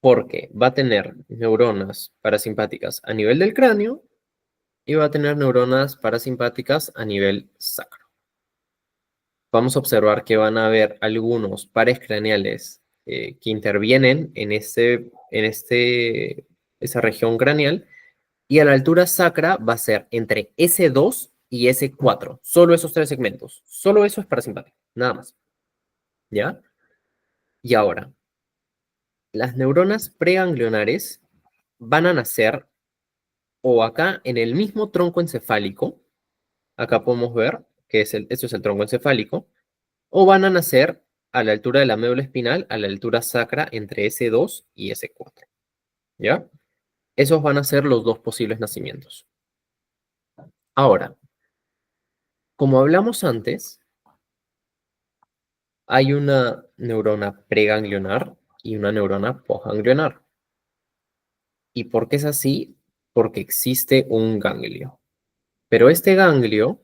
porque va a tener neuronas parasimpáticas a nivel del cráneo y va a tener neuronas parasimpáticas a nivel sacro. Vamos a observar que van a haber algunos pares craneales que intervienen en esa región craneal, y a la altura sacra va a ser entre S2 y S4. Solo esos tres segmentos. Solo eso es parasimpático. Nada más. ¿Ya? Y ahora, las neuronas preganglionares van a nacer o acá en el mismo tronco encefálico. Acá podemos ver que esto es el tronco encefálico. O van a nacer a la altura de la médula espinal, a la altura sacra entre S2 y S4. ¿Ya? Esos van a ser los dos posibles nacimientos. Ahora, como hablamos antes, hay una neurona preganglionar y una neurona postganglionar. ¿Y por qué es así? Porque existe un ganglio. Pero este ganglio,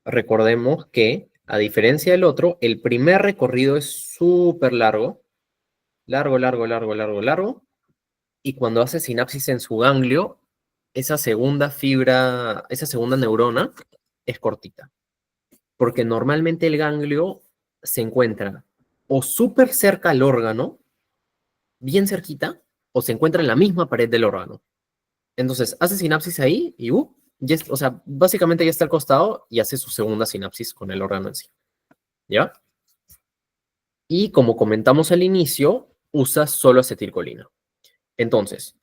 recordemos que, a diferencia del otro, el primer recorrido es súper largo. Largo, largo, largo, largo, largo. Y cuando hace sinapsis en su ganglio, esa segunda fibra, esa segunda neurona es cortita. Porque normalmente el ganglio se encuentra o súper cerca al órgano, bien cerquita, o se encuentra en la misma pared del órgano. Entonces, hace sinapsis ahí y, o sea, básicamente ya está al costado y hace su segunda sinapsis con el órgano en sí. ¿Ya? Y como comentamos al inicio, usa solo acetilcolina. Entonces,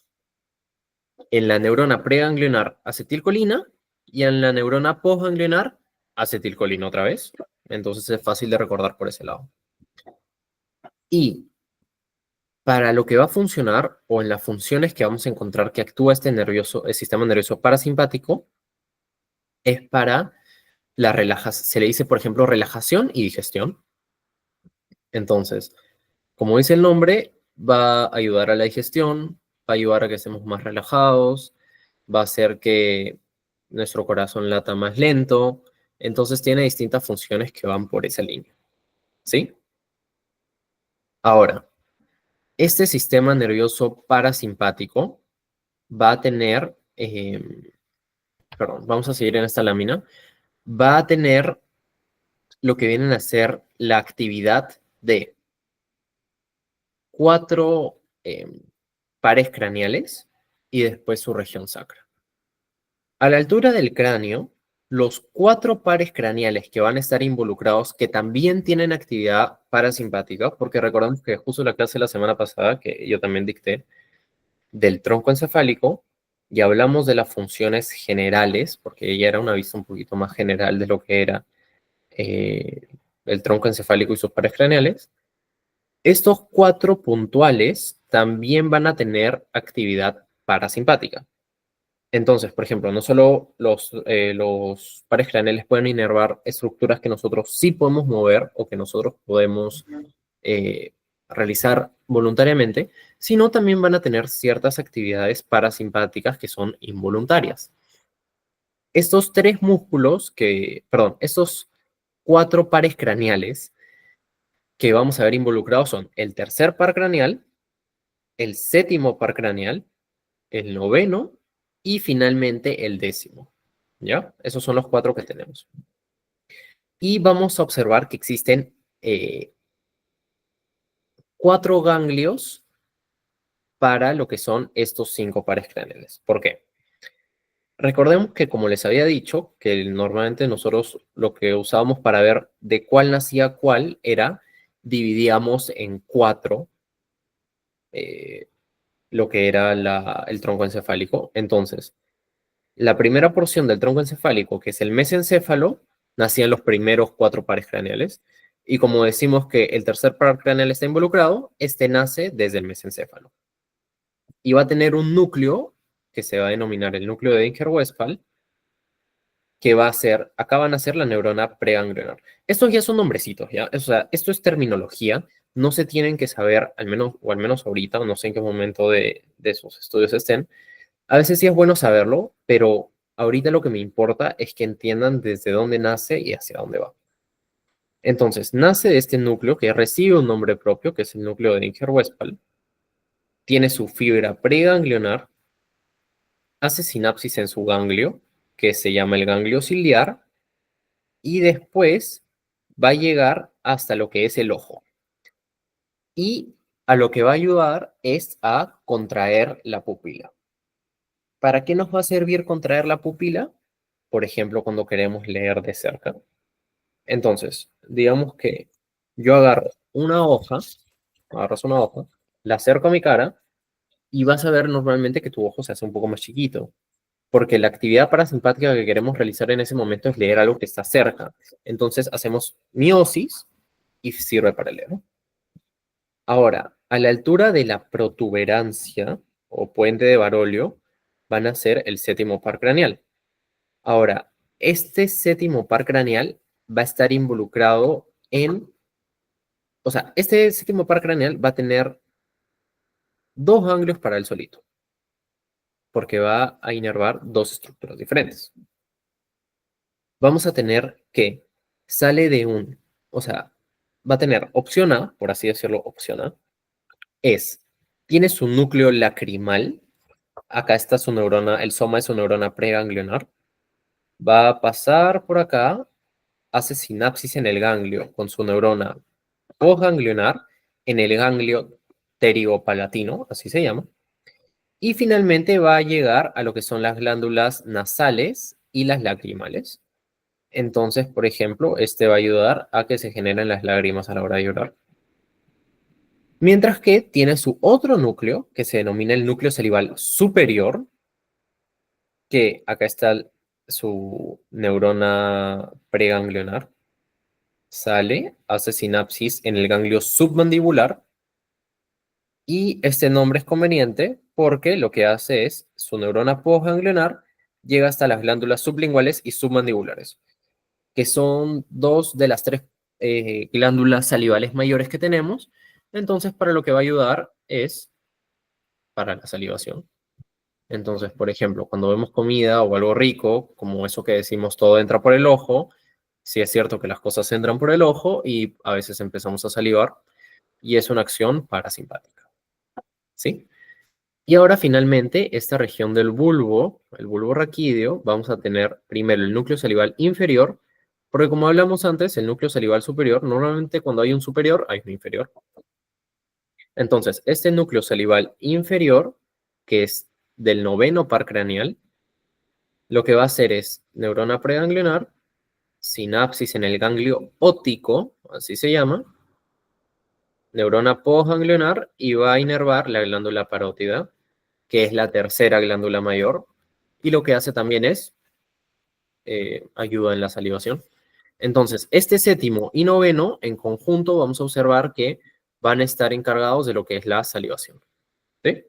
en la neurona preganglionar, acetilcolina, y en la neurona postganglionar, acetilcolina otra vez. Entonces es fácil de recordar por ese lado. Y para lo que va a funcionar, o en las funciones que vamos a encontrar que actúa el sistema nervioso parasimpático, es para la relajación. Se le dice, por ejemplo, relajación y digestión. Entonces, como dice el nombre, va a ayudar a la digestión, va a ayudar a que estemos más relajados, va a hacer que nuestro corazón lata más lento. Entonces tiene distintas funciones que van por esa línea. ¿Sí? Ahora, este sistema nervioso parasimpático va a tener, perdón, vamos a seguir en esta lámina, va a tener lo que vienen a ser la actividad de 4 pares craneales y después su región sacra. A la altura del cráneo, los 4 pares craneales que van a estar involucrados, que también tienen actividad parasimpática, porque recordamos que justo la clase de la semana pasada, que yo también dicté, del tronco encefálico, y hablamos de las funciones generales, porque ya era una vista un poquito más general de lo que era el tronco encefálico y sus pares craneales. Estos 4 puntuales también van a tener actividad parasimpática. Entonces, por ejemplo, no solo los pares craneales pueden inervar estructuras que nosotros sí podemos mover o que nosotros podemos realizar voluntariamente, sino también van a tener ciertas actividades parasimpáticas que son involuntarias. Estos 3 músculos estos 4 pares craneales que vamos a ver involucrados son el tercer par craneal, el séptimo par craneal, el noveno y finalmente el décimo. ¿Ya? Esos son los 4 que tenemos. Y vamos a observar que existen 4 ganglios para lo que son estos 5 pares craneales. ¿Por qué? Recordemos que, como les había dicho, que normalmente nosotros lo que usábamos para ver de cuál nacía cuál era, dividíamos en 4 lo que era el tronco encefálico. Entonces, la primera porción del tronco encefálico, que es el mesencéfalo, nacían los primeros 4 pares craneales. Y como decimos que el tercer par craneal está involucrado, este nace desde el mesencéfalo. Y va a tener un núcleo que se va a denominar el núcleo de Enger-Westphal, que va a ser, acá van a ser la neurona preganglionar. Estos ya son nombrecitos, ¿ya? O sea, esto es terminología, no se tienen que saber, al menos ahorita, no sé en qué momento de esos estudios estén. A veces sí es bueno saberlo, pero ahorita lo que me importa es que entiendan desde dónde nace y hacia dónde va. Entonces, nace de este núcleo que recibe un nombre propio, que es el núcleo de Enger-Westphal, tiene su fibra preganglionar, hace sinapsis en su ganglio, que se llama el ganglio ciliar, y después va a llegar hasta lo que es el ojo. Y a lo que va a ayudar es a contraer la pupila. ¿Para qué nos va a servir contraer la pupila? Por ejemplo, cuando queremos leer de cerca. Entonces, digamos que yo agarras una hoja, la acerco a mi cara y vas a ver normalmente que tu ojo se hace un poco más chiquito, porque la actividad parasimpática que queremos realizar en ese momento es leer algo que está cerca. Entonces hacemos miosis y sirve para leer. Ahora, a la altura de la protuberancia o puente de Barolio van a ser el séptimo par craneal. Ahora, este séptimo par craneal va a estar involucrado o sea, este séptimo par craneal va a tener 2 ganglios para él solito, porque va a inervar 2 estructuras diferentes. Vamos a tener que sale o sea, va a tener opción A, por así decirlo, opción A, tiene su núcleo lacrimal, acá está su neurona, el soma es su neurona preganglionar, va a pasar por acá, hace sinapsis en el ganglio con su neurona postganglionar, en el ganglio pterigopalatino, así se llama, y finalmente va a llegar a lo que son las glándulas nasales y las lacrimales. Entonces, por ejemplo, este va a ayudar a que se generen las lágrimas a la hora de llorar. Mientras que tiene su otro núcleo, que se denomina el núcleo salival superior, que acá está su neurona preganglionar, sale, hace sinapsis en el ganglio submandibular, y este nombre es conveniente porque lo que hace es, su neurona postganglionar llega hasta las glándulas sublinguales y submandibulares, que son 2 de las 3 glándulas salivales mayores que tenemos. Entonces, para lo que va a ayudar es para la salivación. Entonces, por ejemplo, cuando vemos comida o algo rico, como eso que decimos todo entra por el ojo, sí es cierto que las cosas entran por el ojo y a veces empezamos a salivar y es una acción parasimpática. ¿Sí? Y ahora finalmente, esta región del bulbo, el bulbo raquídeo, vamos a tener primero el núcleo salival inferior, porque como hablamos antes, el núcleo salival superior, normalmente cuando hay un superior, hay un inferior. Entonces, este núcleo salival inferior, que es del noveno par craneal, lo que va a hacer es neurona preganglionar, sinapsis en el ganglio óptico, así se llama, neurona postganglionar, y va a inervar la glándula parótida, que es la tercera glándula mayor, y lo que hace también es ayuda en la salivación. Entonces, este séptimo y noveno, en conjunto, vamos a observar que van a estar encargados de lo que es la salivación. ¿Sí?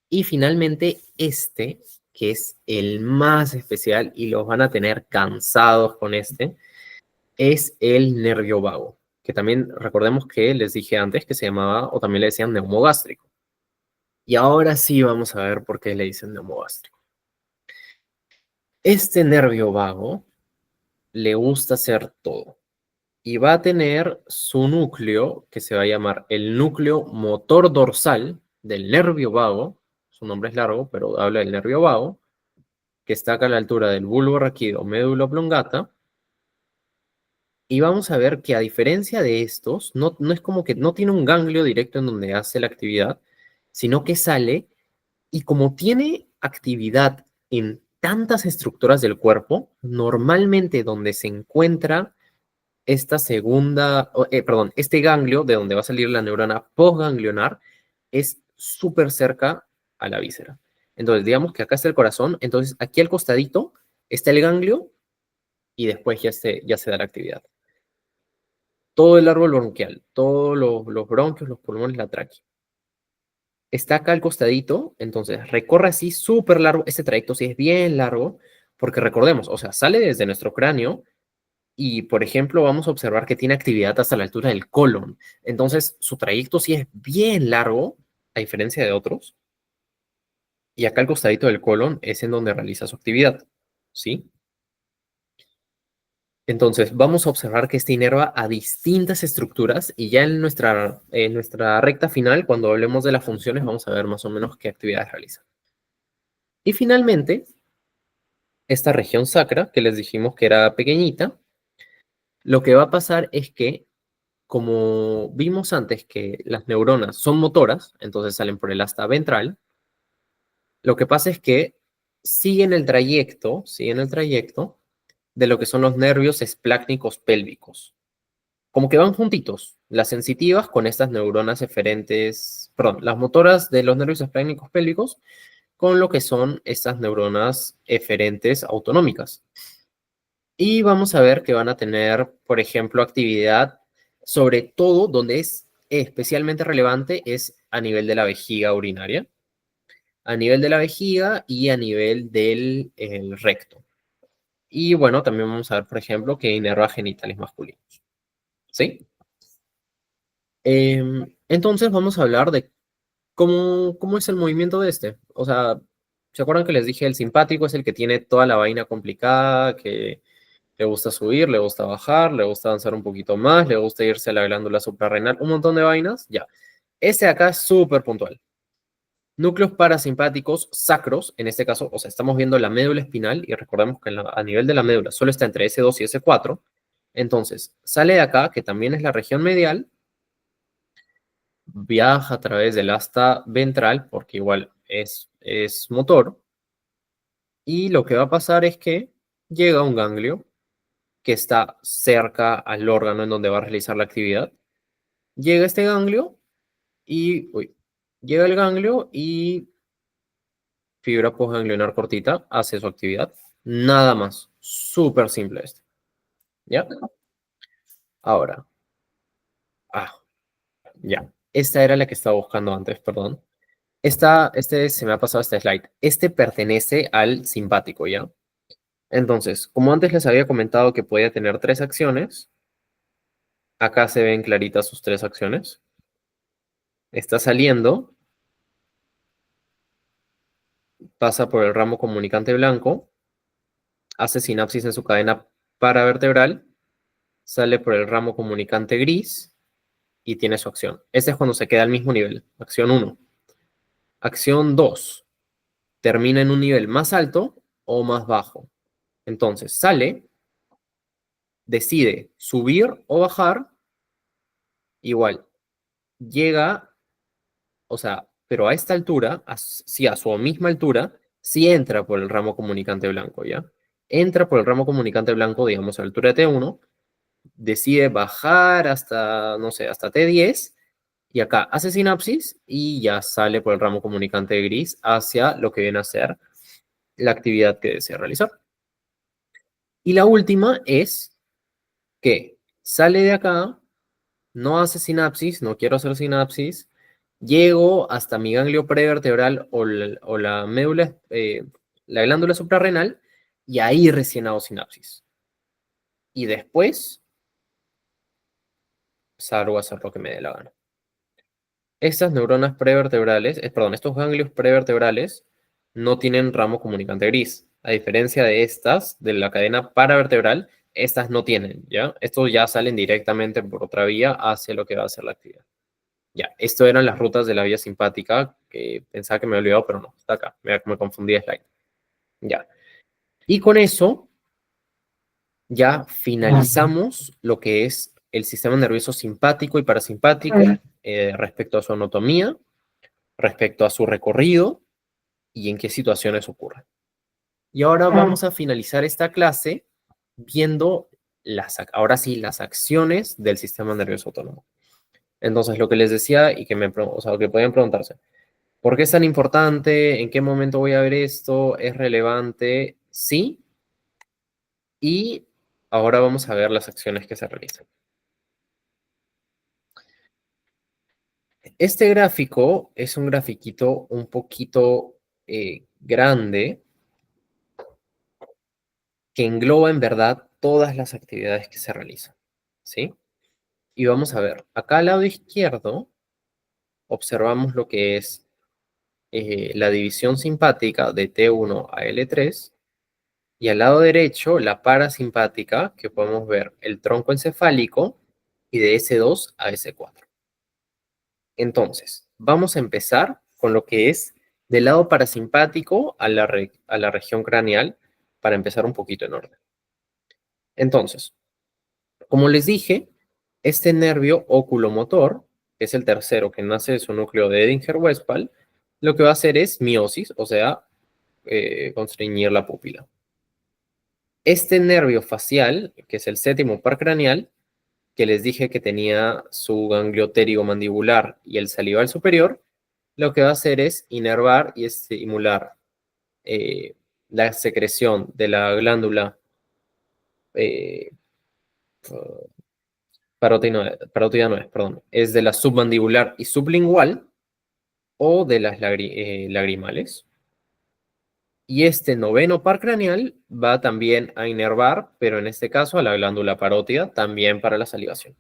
Y finalmente, que es el más especial, y los van a tener cansados con es el nervio vago, que también recordemos que les dije antes que se llamaba, o también le decían neumogástrico. Y ahora sí vamos a ver por qué le dicen neumogástrico. Este nervio vago le gusta hacer todo y va a tener su núcleo que se va a llamar el núcleo motor dorsal del nervio vago. Su nombre es largo, pero habla del nervio vago, que está acá a la altura del bulbo raquídeo médula oblongata. Y vamos a ver que a diferencia de estos, no es como que no tiene un ganglio directo en donde hace la actividad, sino que sale y como tiene actividad en tantas estructuras del cuerpo, normalmente donde se encuentra esta este ganglio de donde va a salir la neurona postganglionar es súper cerca a la víscera. Entonces, digamos que acá está el corazón, entonces aquí al costadito está el ganglio y después ya se da la actividad. Todo el árbol bronquial, todos los bronquios, los pulmones, la tráquea. Está acá al costadito, entonces recorre así súper largo, este trayecto sí es bien largo, porque recordemos, o sea, sale desde nuestro cráneo y, por ejemplo, vamos a observar que tiene actividad hasta la altura del colon. Entonces, su trayecto sí es bien largo, a diferencia de otros, y acá al costadito del colon es en donde realiza su actividad, ¿sí? Entonces, vamos a observar que este inerva a distintas estructuras y ya en nuestra recta final, cuando hablemos de las funciones, vamos a ver más o menos qué actividades realiza. Y finalmente, esta región sacra, que les dijimos que era pequeñita, lo que va a pasar es que, como vimos antes que las neuronas son motoras, entonces salen por el asta ventral, lo que pasa es que siguen el trayecto de lo que son los nervios esplácnicos pélvicos. Como que van juntitos, las sensitivas con estas neuronas eferentes, perdón, las motoras de los nervios esplácnicos pélvicos con lo que son estas neuronas eferentes autonómicas. Y vamos a ver que van a tener, por ejemplo, actividad sobre todo donde es especialmente relevante es a nivel de la vejiga urinaria, a nivel de la vejiga y a nivel del el recto. Y bueno, también vamos a ver, por ejemplo, que inerva genitales masculinos. ¿Sí? Entonces vamos a hablar de cómo es el movimiento de este. O sea, ¿se acuerdan que les dije el simpático es el que tiene toda la vaina complicada, que le gusta subir, le gusta bajar, le gusta avanzar un poquito más, le gusta irse a la glándula suprarrenal, un montón de vainas? Ya. Este de acá es súper puntual. Núcleos parasimpáticos sacros, en este caso, o sea, estamos viendo la médula espinal y recordemos que a nivel de la médula solo está entre S2 y S4. Entonces, sale de acá, que también es la región medial, viaja a través del asta ventral, porque igual es motor, y lo que va a pasar es que llega a un ganglio que está cerca al órgano en donde va a realizar la actividad. Llega este ganglio llega el ganglio y fibra postganglionar cortita hace su actividad. Nada más. Súper simple esto. ¿Ya? Ahora. Ya. Esta era la que estaba buscando antes, perdón. Se me ha pasado este slide. Este pertenece al simpático, ¿ya? Entonces, como antes les había comentado que podía tener 3 acciones, acá se ven claritas sus 3 acciones. Está saliendo, pasa por el ramo comunicante blanco, hace sinapsis en su cadena paravertebral, sale por el ramo comunicante gris y tiene su acción. Ese es cuando se queda al mismo nivel. Acción 1. Acción 2. Termina en un nivel más alto o más bajo. Entonces, sale, decide subir o bajar, igual, llega, o sea, pero a esta altura, sí, a su misma altura, sí entra por el ramo comunicante blanco, ¿ya? Entra por el ramo comunicante blanco, digamos, a la altura de T1, decide bajar hasta, no sé, hasta T10, y acá hace sinapsis y ya sale por el ramo comunicante gris hacia lo que viene a ser la actividad que desea realizar. Y la última es que sale de acá, no hace sinapsis, no quiero hacer sinapsis, llego hasta mi ganglio prevertebral o la médula, la glándula suprarrenal, y ahí recién hago sinapsis. Y después salgo a hacer lo que me dé la gana. Estas neuronas prevertebrales, perdón, estos ganglios prevertebrales no tienen ramo comunicante gris. A diferencia de estas, de la cadena paravertebral, estas no tienen, ¿ya? Estos ya salen directamente por otra vía hacia lo que va a ser la actividad. Ya, esto eran las rutas de la vía simpática, que pensaba que me había olvidado, pero no, está acá. Me confundí de slide. Ya. Y con eso, ya finalizamos lo que es el sistema nervioso simpático y parasimpático respecto a su anatomía, respecto a su recorrido y en qué situaciones ocurre. Y ahora vamos a finalizar esta clase viendo ahora sí las acciones del sistema nervioso autónomo. Entonces, lo que les decía y que o sea, que podían preguntarse, ¿por qué es tan importante? ¿En qué momento voy a ver esto? ¿Es relevante? Sí. Y ahora vamos a ver las acciones que se realizan. Este gráfico es un grafiquito un poquito grande que engloba en verdad todas las actividades que se realizan, ¿sí? Y vamos a ver, acá al lado izquierdo observamos lo que es la división simpática de T1 a L3 y al lado derecho la parasimpática, que podemos ver el tronco encefálico y de S2 a S4. Entonces, vamos a empezar con lo que es del lado parasimpático a la región craneal para empezar un poquito en orden. Entonces, como les dije, este nervio oculomotor, que es el tercero que nace de su núcleo de Edinger-Westphal, lo que va a hacer es miosis, o sea, constreñir la pupila. Este nervio facial, que es el séptimo par craneal, que les dije que tenía su ganglio pterigomandibular y el salival superior, lo que va a hacer es inervar y estimular la secreción de la glándula eh, parótida no es, perdón, es de la submandibular y sublingual o de las lagrimales. Y este noveno par craneal va también a inervar, pero en este caso a la glándula parótida, también para la salivación.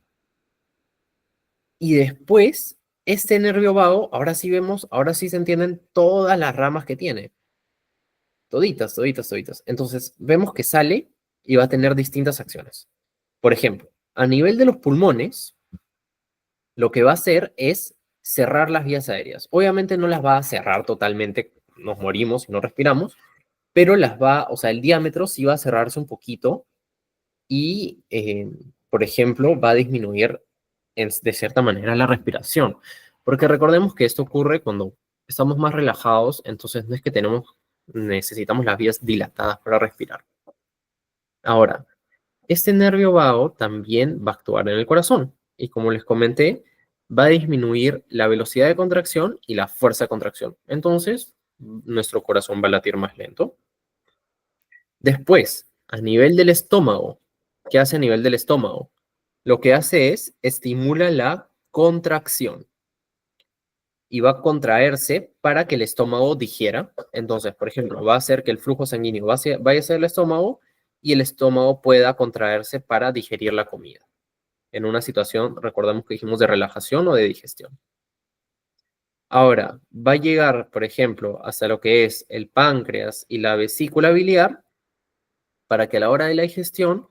Y después, este nervio vago, ahora sí vemos, ahora sí se entienden todas las ramas que tiene. Toditas, toditas, toditas. Entonces, vemos que sale y va a tener distintas acciones. Por ejemplo, a nivel de los pulmones, lo que va a hacer es cerrar las vías aéreas. Obviamente no las va a cerrar totalmente, nos morimos y no respiramos, pero las va, o sea, el diámetro sí va a cerrarse un poquito y, por ejemplo, va a disminuir de cierta manera la respiración. Porque recordemos que esto ocurre cuando estamos más relajados, entonces no es que necesitamos las vías dilatadas para respirar. Ahora, este nervio vago también va a actuar en el corazón y como les comenté, va a disminuir la velocidad de contracción y la fuerza de contracción. Entonces, nuestro corazón va a latir más lento. Después, a nivel del estómago, ¿qué hace a nivel del estómago? Lo que hace es estimula la contracción y va a contraerse para que el estómago digiera. Entonces, por ejemplo, va a hacer que el flujo sanguíneo vaya hacia el estómago y el estómago pueda contraerse para digerir la comida. En una situación, recordamos que dijimos de relajación o de digestión. Ahora, va a llegar, por ejemplo, hasta lo que es el páncreas y la vesícula biliar para que a la hora de la digestión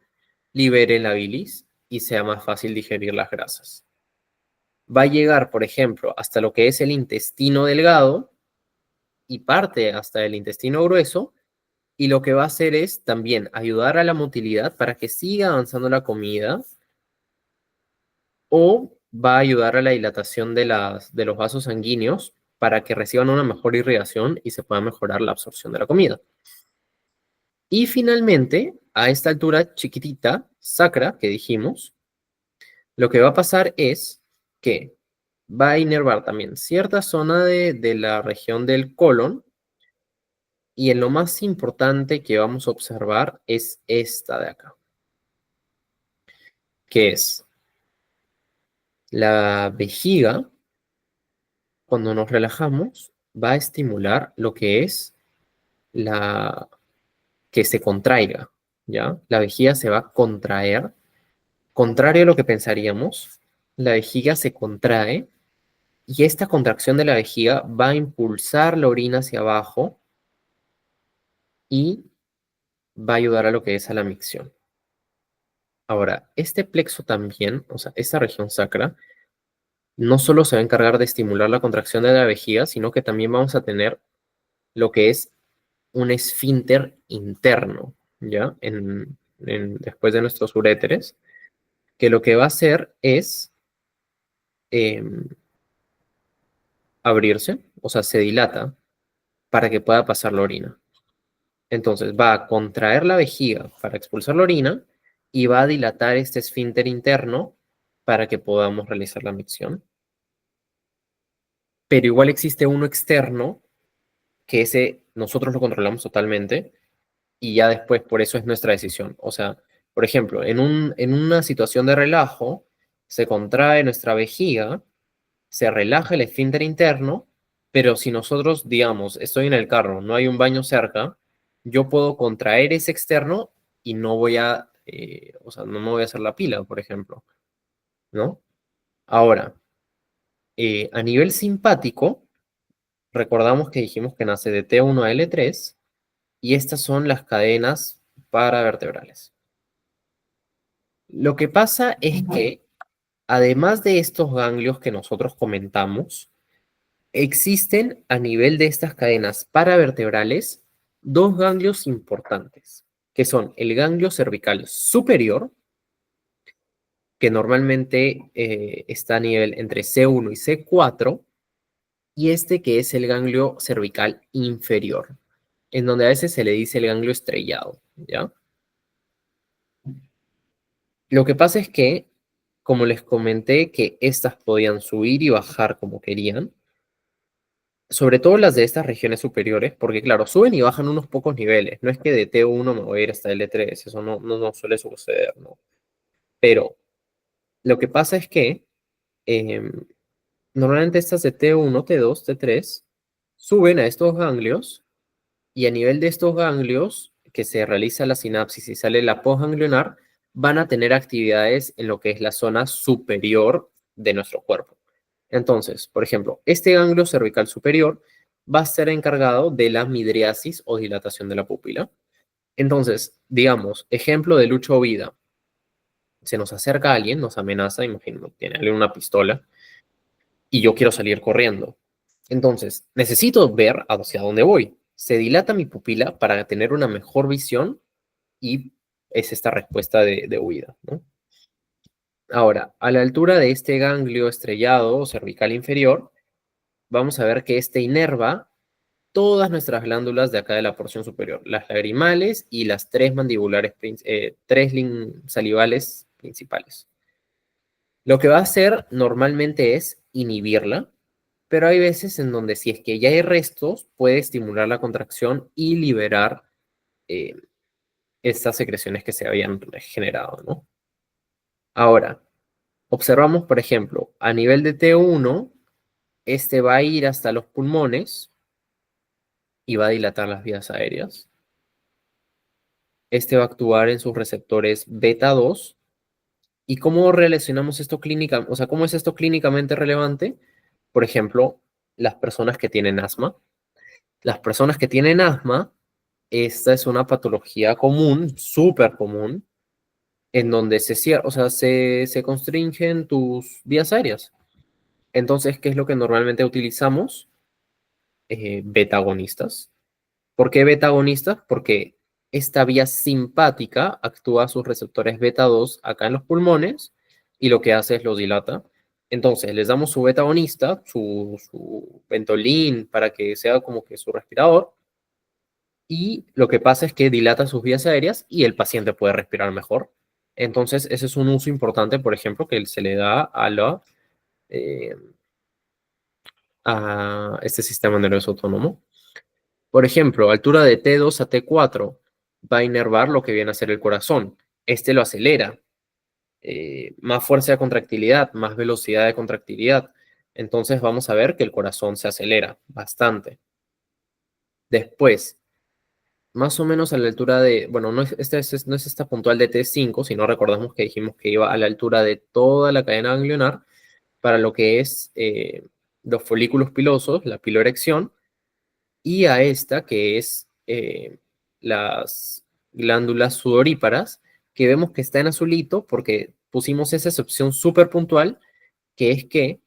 libere la bilis y sea más fácil digerir las grasas. Va a llegar, por ejemplo, hasta lo que es el intestino delgado y parte hasta el intestino grueso, y lo que va a hacer es también ayudar a la motilidad para que siga avanzando la comida, o va a ayudar a la dilatación de los vasos sanguíneos para que reciban una mejor irrigación y se pueda mejorar la absorción de la comida. Y finalmente, a esta altura chiquitita, sacra, que dijimos, lo que va a pasar es que va a inervar también cierta zona de la región del colon, y en lo más importante que vamos a observar es esta de acá, que es la vejiga. Cuando nos relajamos, va a estimular lo que es que se contraiga, ¿ya? La vejiga se va a contraer, contrario a lo que pensaríamos, la vejiga se contrae y esta contracción de la vejiga va a impulsar la orina hacia abajo y va a ayudar a lo que es a la micción. Ahora, este plexo también, o sea, esta región sacra, no solo se va a encargar de estimular la contracción de la vejiga, sino que también vamos a tener lo que es un esfínter interno, ¿ya? Después de nuestros uréteres, que lo que va a hacer es em, abrirse, o sea, se dilata para que pueda pasar la orina. Entonces va a contraer la vejiga para expulsar la orina y va a dilatar este esfínter interno para que podamos realizar la micción. Pero igual existe uno externo, que ese nosotros lo controlamos totalmente y ya después por eso es nuestra decisión. O sea, por ejemplo, en una situación de relajo, se contrae nuestra vejiga, se relaja el esfínter interno, pero si nosotros, digamos, estoy en el carro, no hay un baño cerca, yo puedo contraer ese externo y no voy a, o sea, no me voy a hacer la pila, por ejemplo, ¿no? Ahora, a nivel simpático, recordamos que dijimos que nace de T1 a L3 y estas son las cadenas paravertebrales. Lo que pasa es que, además de estos ganglios que nosotros comentamos, existen a nivel de estas cadenas paravertebrales dos ganglios importantes, que son el ganglio cervical superior, que normalmente está a nivel entre C1 y C4, y este que es el ganglio cervical inferior, en donde a veces se le dice el ganglio estrellado, ¿ya? Lo que pasa es que, como les comenté, que estas podían subir y bajar como querían, sobre todo las de estas regiones superiores, porque claro, suben y bajan unos pocos niveles. No es que de T1 me voy a ir hasta L3, eso no suele suceder, ¿no? Pero lo que pasa es que em, normalmente estas de T1, T2, T3 suben a estos ganglios y a nivel de estos ganglios que se realiza la sinapsis y sale la postganglionar, van a tener actividades en lo que es la zona superior de nuestro cuerpo. Entonces, por ejemplo, este ganglio cervical superior va a ser encargado de la midriasis o dilatación de la pupila. Entonces, digamos, ejemplo de lucha o vida. Se nos acerca alguien, nos amenaza, imagínate, tiene alguien una pistola y yo quiero salir corriendo. Entonces, necesito ver hacia dónde voy. Se dilata mi pupila para tener una mejor visión y es esta respuesta de huida, ¿no? Ahora, a la altura de este ganglio estrellado o cervical inferior, vamos a ver que este inerva todas nuestras glándulas de acá de la porción superior, las lagrimales y las tres mandibulares, tres salivales principales. Lo que va a hacer normalmente es inhibirla, pero hay veces en donde si es que ya hay restos, puede estimular la contracción y liberar eh, estas secreciones que se habían generado, ¿no? Ahora, observamos, por ejemplo, a nivel de T1, este va a ir hasta los pulmones y va a dilatar las vías aéreas. Este va a actuar en sus receptores beta 2. ¿Y cómo relacionamos esto clínicamente? O sea, ¿cómo es esto clínicamente relevante? Por ejemplo, las personas que tienen asma. Las personas que tienen asma, esta es una patología común, súper común, en donde se cierra, o sea, se constringen tus vías aéreas. Entonces, ¿qué es lo que normalmente utilizamos? Beta-agonistas. ¿Por qué beta-agonistas? Porque esta vía simpática actúa a sus receptores beta 2 acá en los pulmones y lo que hace es los dilata. Entonces, les damos su beta-agonista, su Ventolin, para que sea como que su respirador, y lo que pasa es que dilata sus vías aéreas y el paciente puede respirar mejor. Entonces, ese es un uso importante, por ejemplo, que se le da eh, a este sistema nervioso autónomo. Por ejemplo, altura de T2 a T4 va a inervar lo que viene a ser el corazón. Este lo acelera. Más fuerza de contractilidad, más velocidad de contractilidad. Entonces vamos a ver que el corazón se acelera bastante. Después, más o menos a la altura de, bueno, no es esta puntual de T5, sino recordamos que dijimos que iba a la altura de toda la cadena ganglionar para lo que es los folículos pilosos, la piloerección, y a esta que es las glándulas sudoríparas, que vemos que está en azulito porque pusimos esa excepción súper puntual, que es que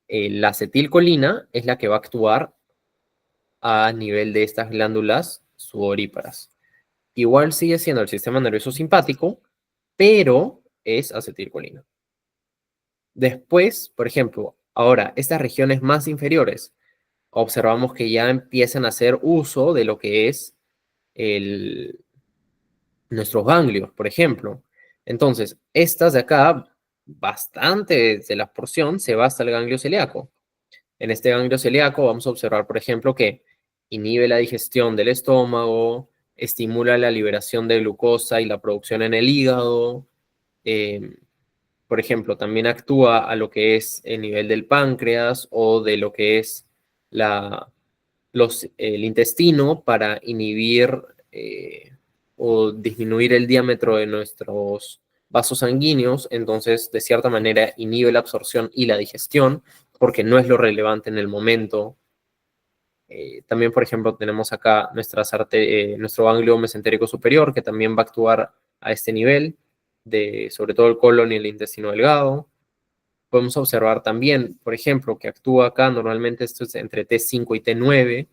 la acetilcolina es la que va a actuar a nivel de estas glándulas sudoríparas. Igual sigue siendo el sistema nervioso simpático, pero es acetilcolina. Después, por ejemplo, ahora, estas regiones más inferiores, observamos que ya empiezan a hacer uso de lo que es nuestros ganglios, por ejemplo. Entonces, estas de acá, bastante de la porción se va hasta el ganglio celíaco. En este ganglio celíaco vamos a observar, por ejemplo, que inhibe la digestión del estómago, estimula la liberación de glucosa y la producción en el hígado. Por ejemplo, también actúa a lo que es el nivel del páncreas o de lo que es el intestino para inhibir o disminuir el diámetro de nuestros vasos sanguíneos. Entonces, de cierta manera, inhibe la absorción y la digestión porque no es lo relevante en el momento. También, por ejemplo, tenemos acá nuestro ganglio mesentérico superior, que también va a actuar a este nivel, sobre todo el colon y el intestino delgado. Podemos observar también, por ejemplo, que actúa acá, normalmente esto es entre T5 y T9,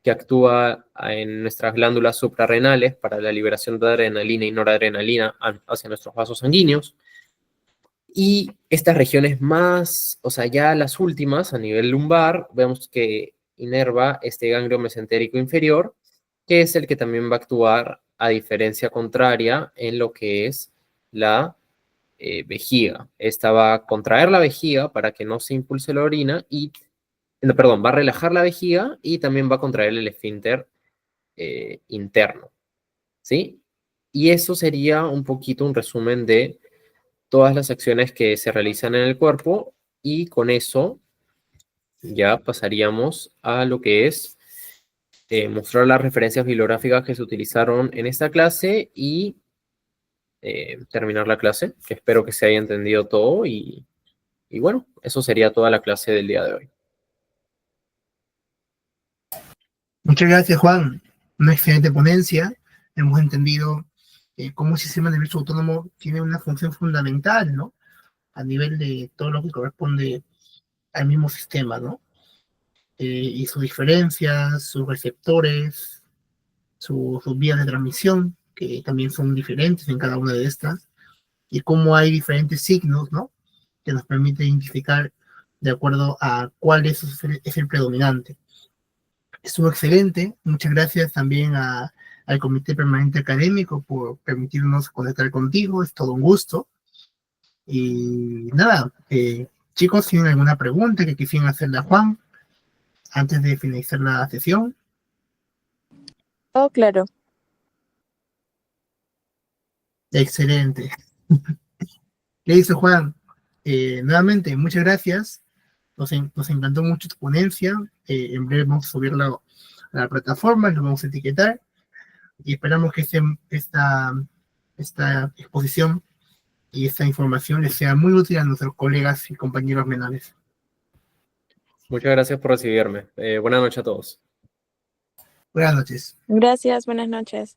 que actúa en nuestras glándulas suprarrenales para la liberación de adrenalina y noradrenalina hacia nuestros vasos sanguíneos. Y estas regiones más, o sea, ya las últimas, a nivel lumbar, vemos que inerva este ganglio mesentérico inferior, que es el que también va a actuar a diferencia contraria en lo que es la vejiga. Esta va a contraer la vejiga para que no se impulse la orina y, no, perdón, va a relajar la vejiga y también va a contraer el esfínter interno, ¿sí? Y eso sería un poquito un resumen de todas las acciones que se realizan en el cuerpo y con eso ya pasaríamos a lo que es mostrar las referencias bibliográficas que se utilizaron en esta clase y terminar la clase, que espero que se haya entendido todo y bueno, eso sería toda la clase del día de hoy.
Muchas gracias, Juan. Una excelente ponencia. Hemos entendido cómo el sistema nervioso autónomo tiene una función fundamental, ¿no? A nivel de todo lo que corresponde al mismo sistema, ¿no? Y sus diferencias, sus receptores, sus vías de transmisión, que también son diferentes en cada una de estas, y cómo hay diferentes signos, ¿no? Que nos permite identificar de acuerdo a cuál es el predominante. Estuvo excelente. Muchas gracias también al Comité Permanente Académico por permitirnos conectar contigo. Es todo un gusto. Y nada, chicos, ¿tienen alguna pregunta que quisieran hacerle a Juan antes de finalizar la sesión?
Oh, claro.
Excelente. ¿Qué dice Juan? Nuevamente, muchas gracias. Nos encantó mucho tu ponencia. En breve vamos a subirla a la plataforma, lo vamos a etiquetar y esperamos que esta exposición y esta información les sea muy útil a nuestros colegas y compañeros menores.
Muchas gracias por recibirme. Buenas noches a todos.
Buenas noches.
Gracias, buenas noches.